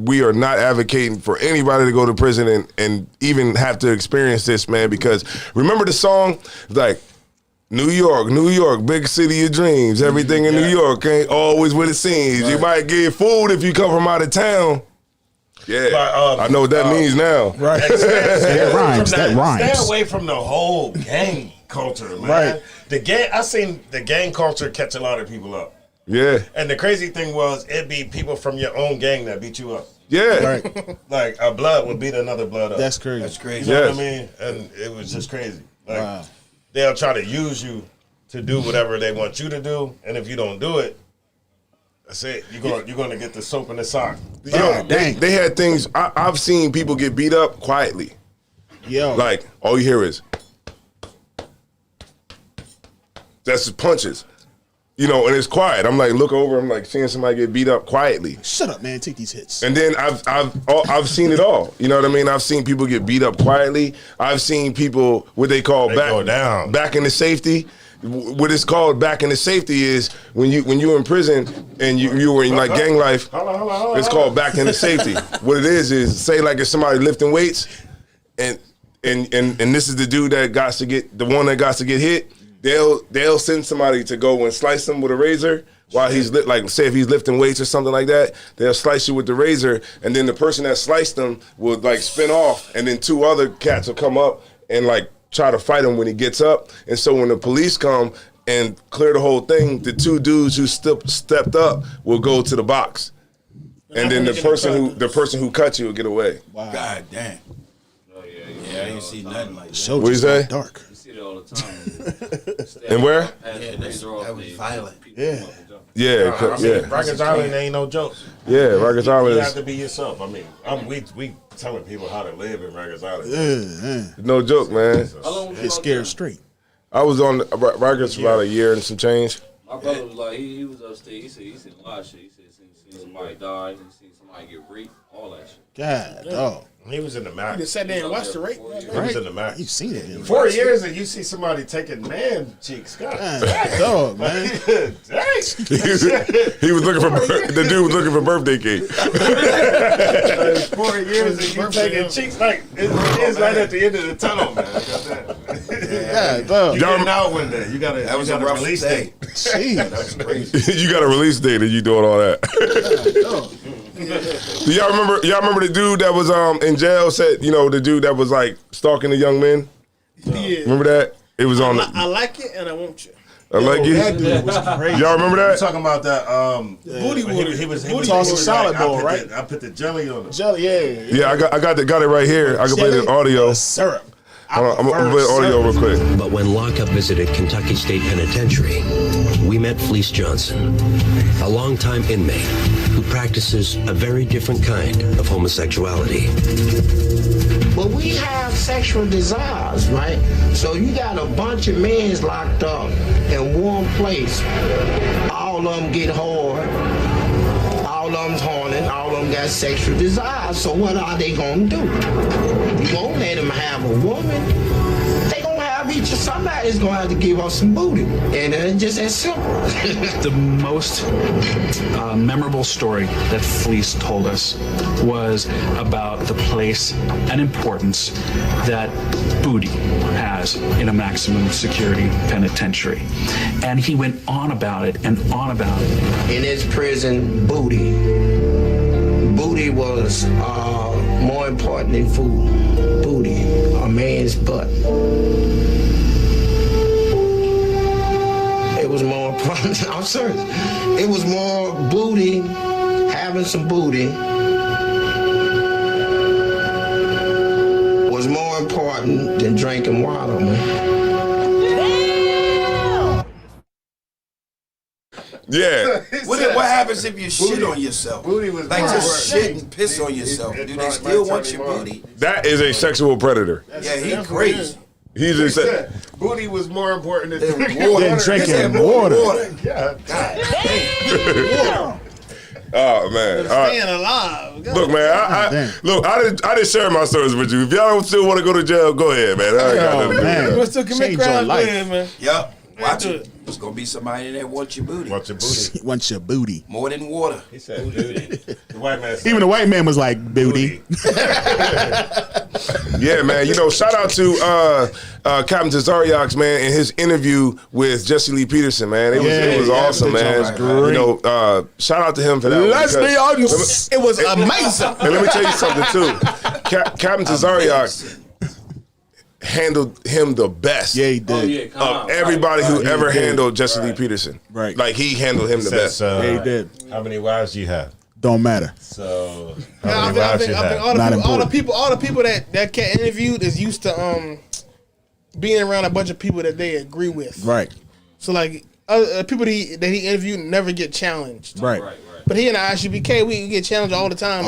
We are not advocating for anybody to go to prison and even have to experience this, man, because remember the song? Like, New York, big city of dreams. Everything in New York ain't always what it seems. Right. You might get fooled if you come from out of town. Yeah, but, I know what that means now. Right. That rhymes. Stay away from the whole gang culture, man. Right. The gang, I seen the gang culture catch a lot of people up. Yeah. And the crazy thing was, it'd be people from your own gang that beat you up. Yeah. Right. Like a blood would beat another blood up. That's crazy. That's crazy. You know what I mean? And it was just crazy. Like, they'll try to use you to do whatever they want you to do, and if you don't do it, that's it. You're going to get the soap in the sock. Yo, they had things. I've seen people get beat up quietly. Yo, like all you hear is that's punches. And it's quiet. I'm like, look over. I'm like seeing somebody get beat up quietly. Shut up, man. Take these hits. And then I've seen it all. You know what I mean? I've seen people get beat up quietly. I've seen people what they call back in the safety. What it's called back in the safety is when you in prison and you were in like gang life. It's called back in the safety. What it is say like if somebody lifting weights and this is the dude that got to get hit. They'll send somebody to go and slice them with a razor while he's like, say if he's lifting weights or something like that, they'll slice you with the razor, and then the person that sliced them will like spin off, and then 2 other cats will come up and like try to fight him when he gets up. And so when the police come and clear the whole thing, the 2 dudes who stepped up will go to the box, and then the person who cut you will get away. Wow. God damn. Oh yeah, I ain't see nothing like that. What you say? Dark. You see it all the time. And where? Yeah, that was violent. Yeah. Yeah, Rikers Island ain't no jokes. Yeah, Rikers Island You is have to be yourself. I mean, we telling people how to live in Rikers Island. Yeah. no joke, man. Get scared straight. I was on Rikers for about a year and some change. My brother was like, he was upstate. He said he seen a lot of shit. He said he seen somebody die. He seen somebody get raped. All that shit. God, dog. He was in the Mac. You just sat there and watched the rape. He was in the Mac. You seen it? 4 years and you see somebody taking man cheeks. God, dog, man. He was looking for the dude was looking for birthday cake. 4 years and you taking cheeks like it's right at the end of the tunnel, man. Yeah, dog. You getting out one day. You gotta. That was a rough release day. Jeez. That was crazy. You got a release date and you doing all that. Do y'all remember the dude that was in jail said, the dude that was like stalking the young men? Yeah. Remember that? It was on I like it and I want you. I like it. That dude was crazy. Y'all remember that? Talking about that Booty water. He was tossing salad ball, right? I put the jelly on it. Jelly, yeah. Yeah, I got it right here. I can play the audio. Syrup. I'm gonna play the audio real quick. But when Lockup visited Kentucky State Penitentiary, we met Fleece Johnson, a longtime inmate who practices a very different kind of homosexuality. But we have sexual desires, right? So you got a bunch of men locked up in one place. All of them get hard. All of them's horny. All of them got sexual desires. So what are they gonna do? You won't let them have a woman. They gonna have each. Somebody's gonna have to give us some booty, and it's just as simple. The most memorable story that Fleece told us was about the place and importance that booty has in a maximum security penitentiary. And he went on about it and on about it. In his prison, booty was more important than food. Booty, a man's butt. It was more important. I'm serious. It was more booty, having some booty was more important than drinking water, man. Yeah. What happens if you shit on yourself? Booty was like more just work. shit and piss on yourself. Do they still want your booty? That is a sexual predator. Yeah, he crazy. He's just Booty was more important than drinking water. God damn. Oh man! Staying alive. Look, man. I didn't share my stories with you. If y'all still want to go to jail, go ahead, man. I ain't got nothing to do with that. You still commit crimes, go ahead, man. Yup. Watch it. There's gonna be somebody that wants your booty. Want your booty. Wants your booty. More than water. He said booty. The white man said, Even the white man was like, booty. Yeah, man. Shout out to Captain Tazariak, man, in his interview with Jesse Lee Peterson, man. It was awesome, man. Shout out to him for that. Lesbians. It was amazing. And let me tell you something too. Captain Tazariak handled him the best. Yeah, he did. Of everybody who ever handled Jesse Lee Peterson. Right. Like he handled him the best. Yeah, he did. How many wives do you have? Don't matter. So I think all the people that Cat interviewed is used to being around a bunch of people that they agree with. Right. So like people that he interviewed never get challenged. Right. But he and I ISUBK, we get challenged all the time.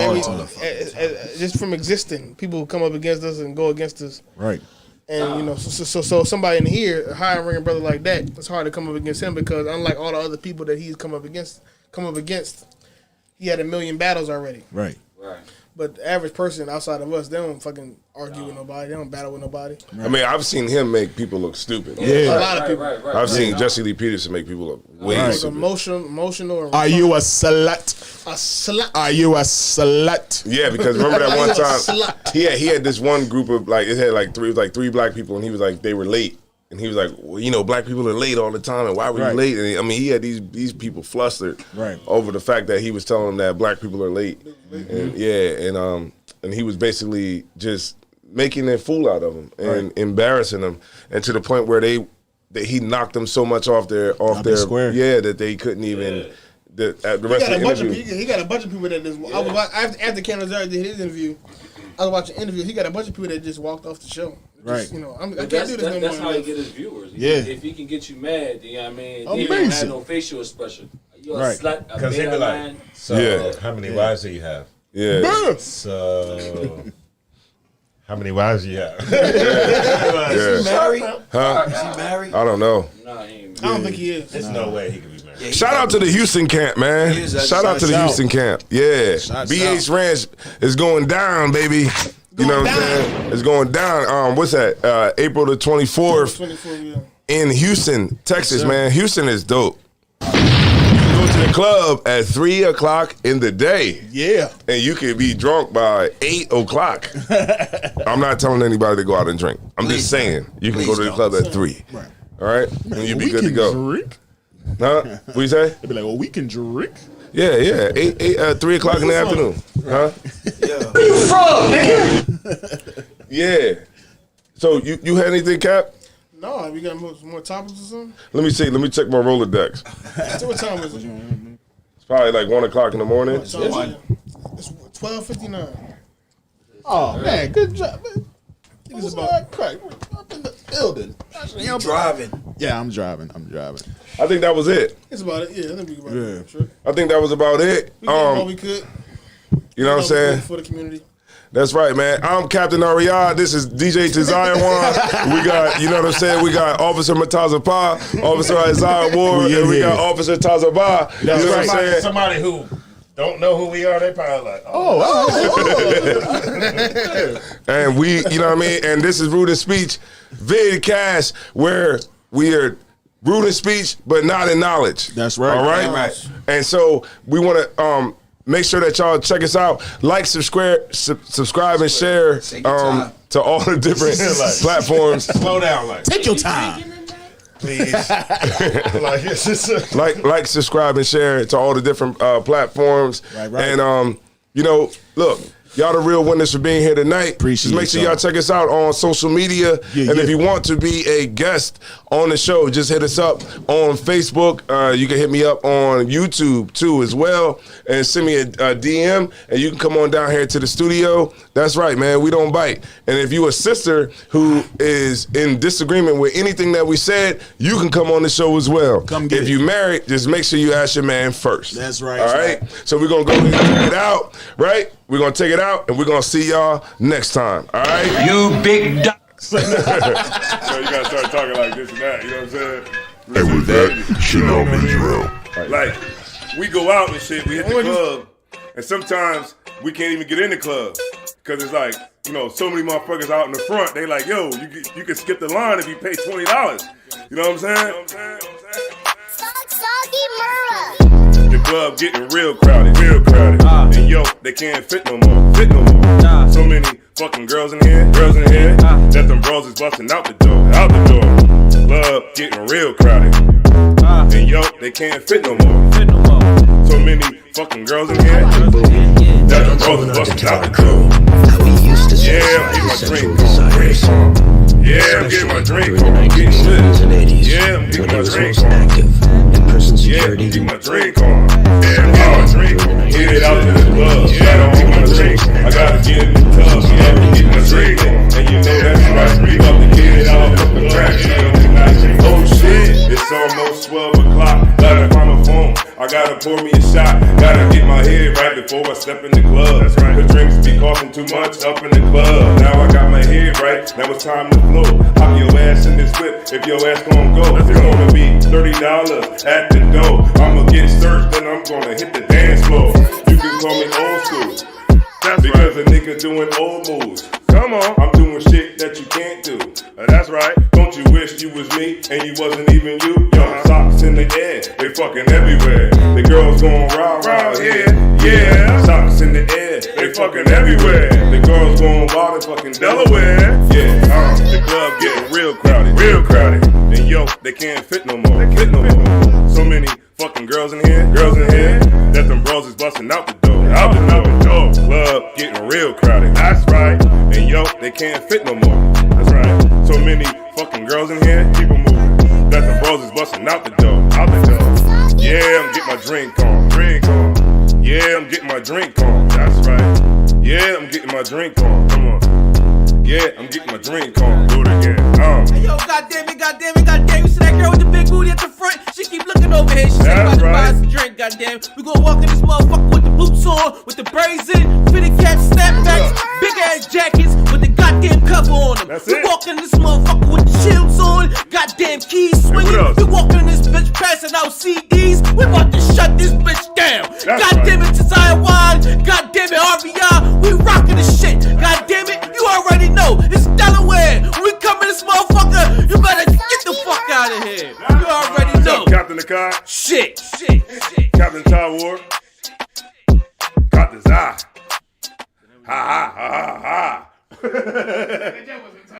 Just from existing, people come up against us and go against us. Right. And so somebody in here, a high ringing brother like that, it's hard to come up against him because unlike all the other people that he's come up against, he had 1 million battles already. Right. But the average person outside of us, they don't fucking argue with nobody. They don't battle with nobody. I mean, I've seen him make people look stupid. Yeah. A lot of people. I've seen Jesse Lee Peterson make people look way stupid. Emotional. Are you a slut? A slut. Are you a slut? Yeah, because remember that one time he had this one group of it had three black people, and he was like, they were late. And he was like, well, you know, black people are late all the time, and why were you late? And I mean, he had these people flustered over the fact that he was telling them that black people are late. And and he was basically just making a fool out of them and embarrassing them, and to the point where that he knocked them so much off their square. That they couldn't even. The rest of the interview. He got a bunch of people that just. I was after Candace did his interview. I was watching interviews. He got a bunch of people that just walked off the show. Just, you know, I can't do this no more. That's how he get his viewers. If he can get you mad, you know what I mean? Amazing. He don't have no facial expression. You're a slut, a Because he'd be like, so how many wives do you have? Yeah. So how many wives do you have? Is he married? Huh? Is he married? I don't know. I don't think he is. There's no way he could be married. Yeah, shout out to the Houston camp, man. Shout out to the Houston camp. Yeah. BH Ranch is going down, baby. You know what I'm saying? It's going down. What's that? April the 24th in Houston, Texas, man. Houston is dope. You can go to the club at 3 o'clock in the day. Yeah. And you can be drunk by 8 o'clock. I'm not telling anybody to go out and drink. I'm just saying you can go to the club at 3. Right. All right? And you'll be good to go. Drink? Huh? What you say? They'd be like, well, we can drink. Yeah. 3 o'clock in the afternoon. Huh? Yeah. Where you from, nigga? Yeah. So you had anything, Cap? No, we got more topics or something? Let me see. Let me check my Rolodex. So what time is it? It's probably like 1 o'clock in the morning. It's 12:59. Oh, man, good job. Man. It's about crack. Up in the building. You driving? Yeah, I'm driving. I think that was it. It's about it. Yeah, I think we can about it. Sure. I think that was about it. We did what we could. You know what I'm saying? For the community. That's right, man. I'm Captain Ariad. This is DJ Tizayawan. We got, you know what I'm saying? We got Officer Mataza Pa, Officer Isaiah Ward, and we got Officer Taza Ba. You know what I'm saying? Somebody who don't know who we are, they probably like, And we, you know what I mean? And this is Rude in Speech, vidcast, where we are rude in speech, but not in knowledge. That's right. All right? Right. And so we want to make sure that y'all check us out. Like, subscribe, and share to all the different platforms. Slow down, take your time. Please. like, subscribe, and share to all the different platforms. Right. And you know, look, y'all the real winners for being here tonight. Appreciate Just make sure y'all check us out on social media. And if you want to be a guest on the show, just hit us up on Facebook. You can hit me up on YouTube too as well, and send me a DM, and you can come on down here to the studio. That's right, man. We don't bite. And if you a sister who is in disagreement with anything that we said, you can come on the show as well. If you married, just make sure you ask your man first. That's right. All right. So we're gonna go ahead and check it out, right? We're going to take it out, and we're going to see y'all next time. All right? You big duck. So you got to start talking like this and that. You know what I'm saying? And with that, shit all means real. Like, we go out and shit. We hit the club. And sometimes we can't even get in the club. Because it's like, you know, so many motherfuckers out in the front. They like, yo, you can skip the line if you pay $20. You know what I'm saying? Soggy Murrah. The club getting real crowded. And yo, they can't fit no more. So many fucking girls in here, that them bros is busting out the door. Club getting real crowded. And yo, they can't fit no more. So many fucking girls in here, that them bros is busting out the door. Yeah, I'm getting my drink on. I'm getting lit. Yeah, I'm getting my drink on. Yeah, I'm getting my drink on. Yeah, I'm getting my drink on. Get it out to the club. Yeah, I don't get my drink. I gotta get in the tub. Yeah, I'm getting my drink on. And you know that's right. We about to get it out of the crack. Oh shit, it's almost 12 o'clock. Gotta find my phone. I gotta pour me a shot. Gotta get my head right before I step in the club. That's right. The drinks be costing too much up in the club. Now I got my head right. Now it's time to flow. Hop your ass in this whip if your ass gon' go. It's gonna be $30 at the door. I'ma get searched, then I'm gonna hit the dance floor. You can call me old school. That's because a nigga doing old moves. Come on, I'm doing shit that you can't do. That's right. Don't you wish you was me and you wasn't even you? Young socks in the air, they fucking everywhere. The girls going round here, yeah. Socks in the air, they fucking everywhere. The girls going wild in fucking Delaware, yeah. The club getting real crowded. real crowded. And yo, they can't fit no more. They fit no more. So many fucking girls in here, that them bros is busting out the door. Out the door. Club getting real crowded. That's right. And yo, they can't fit no more. That's right. So many fucking girls in here, keep 'em moving. That them bros is busting out the door. Out the door. Yeah, I'm getting my drink on. Drink on. Yeah, I'm getting my drink on. That's right. Yeah, I'm getting my drink on. Come on. Yeah, I'm getting my drink on. Do it again. Hey, yo, goddamn it. You see that girl with the big booty at the front? She keep looking over here. She said about to buy us a drink, goddamn. We gonna walk in this motherfucker with the boots on, with the braids in, fitted caps, snapbacks, big ass jackets with the goddamn cover on them. We walk in this motherfucker with the shields on, goddamn keys swinging. We walk in this bitch passing out CDs. We about to shut this bitch down. Goddamn it, Desire Wine. Goddamn it, RVR. We rocking this shit. Goddamn it, you already know. It's Delaware. When we come in this motherfucker, you better get the fuck out of here. You already know. Captain the car. Shit. Captain Todd Ward. Got this eye. Ha ha ha ha ha.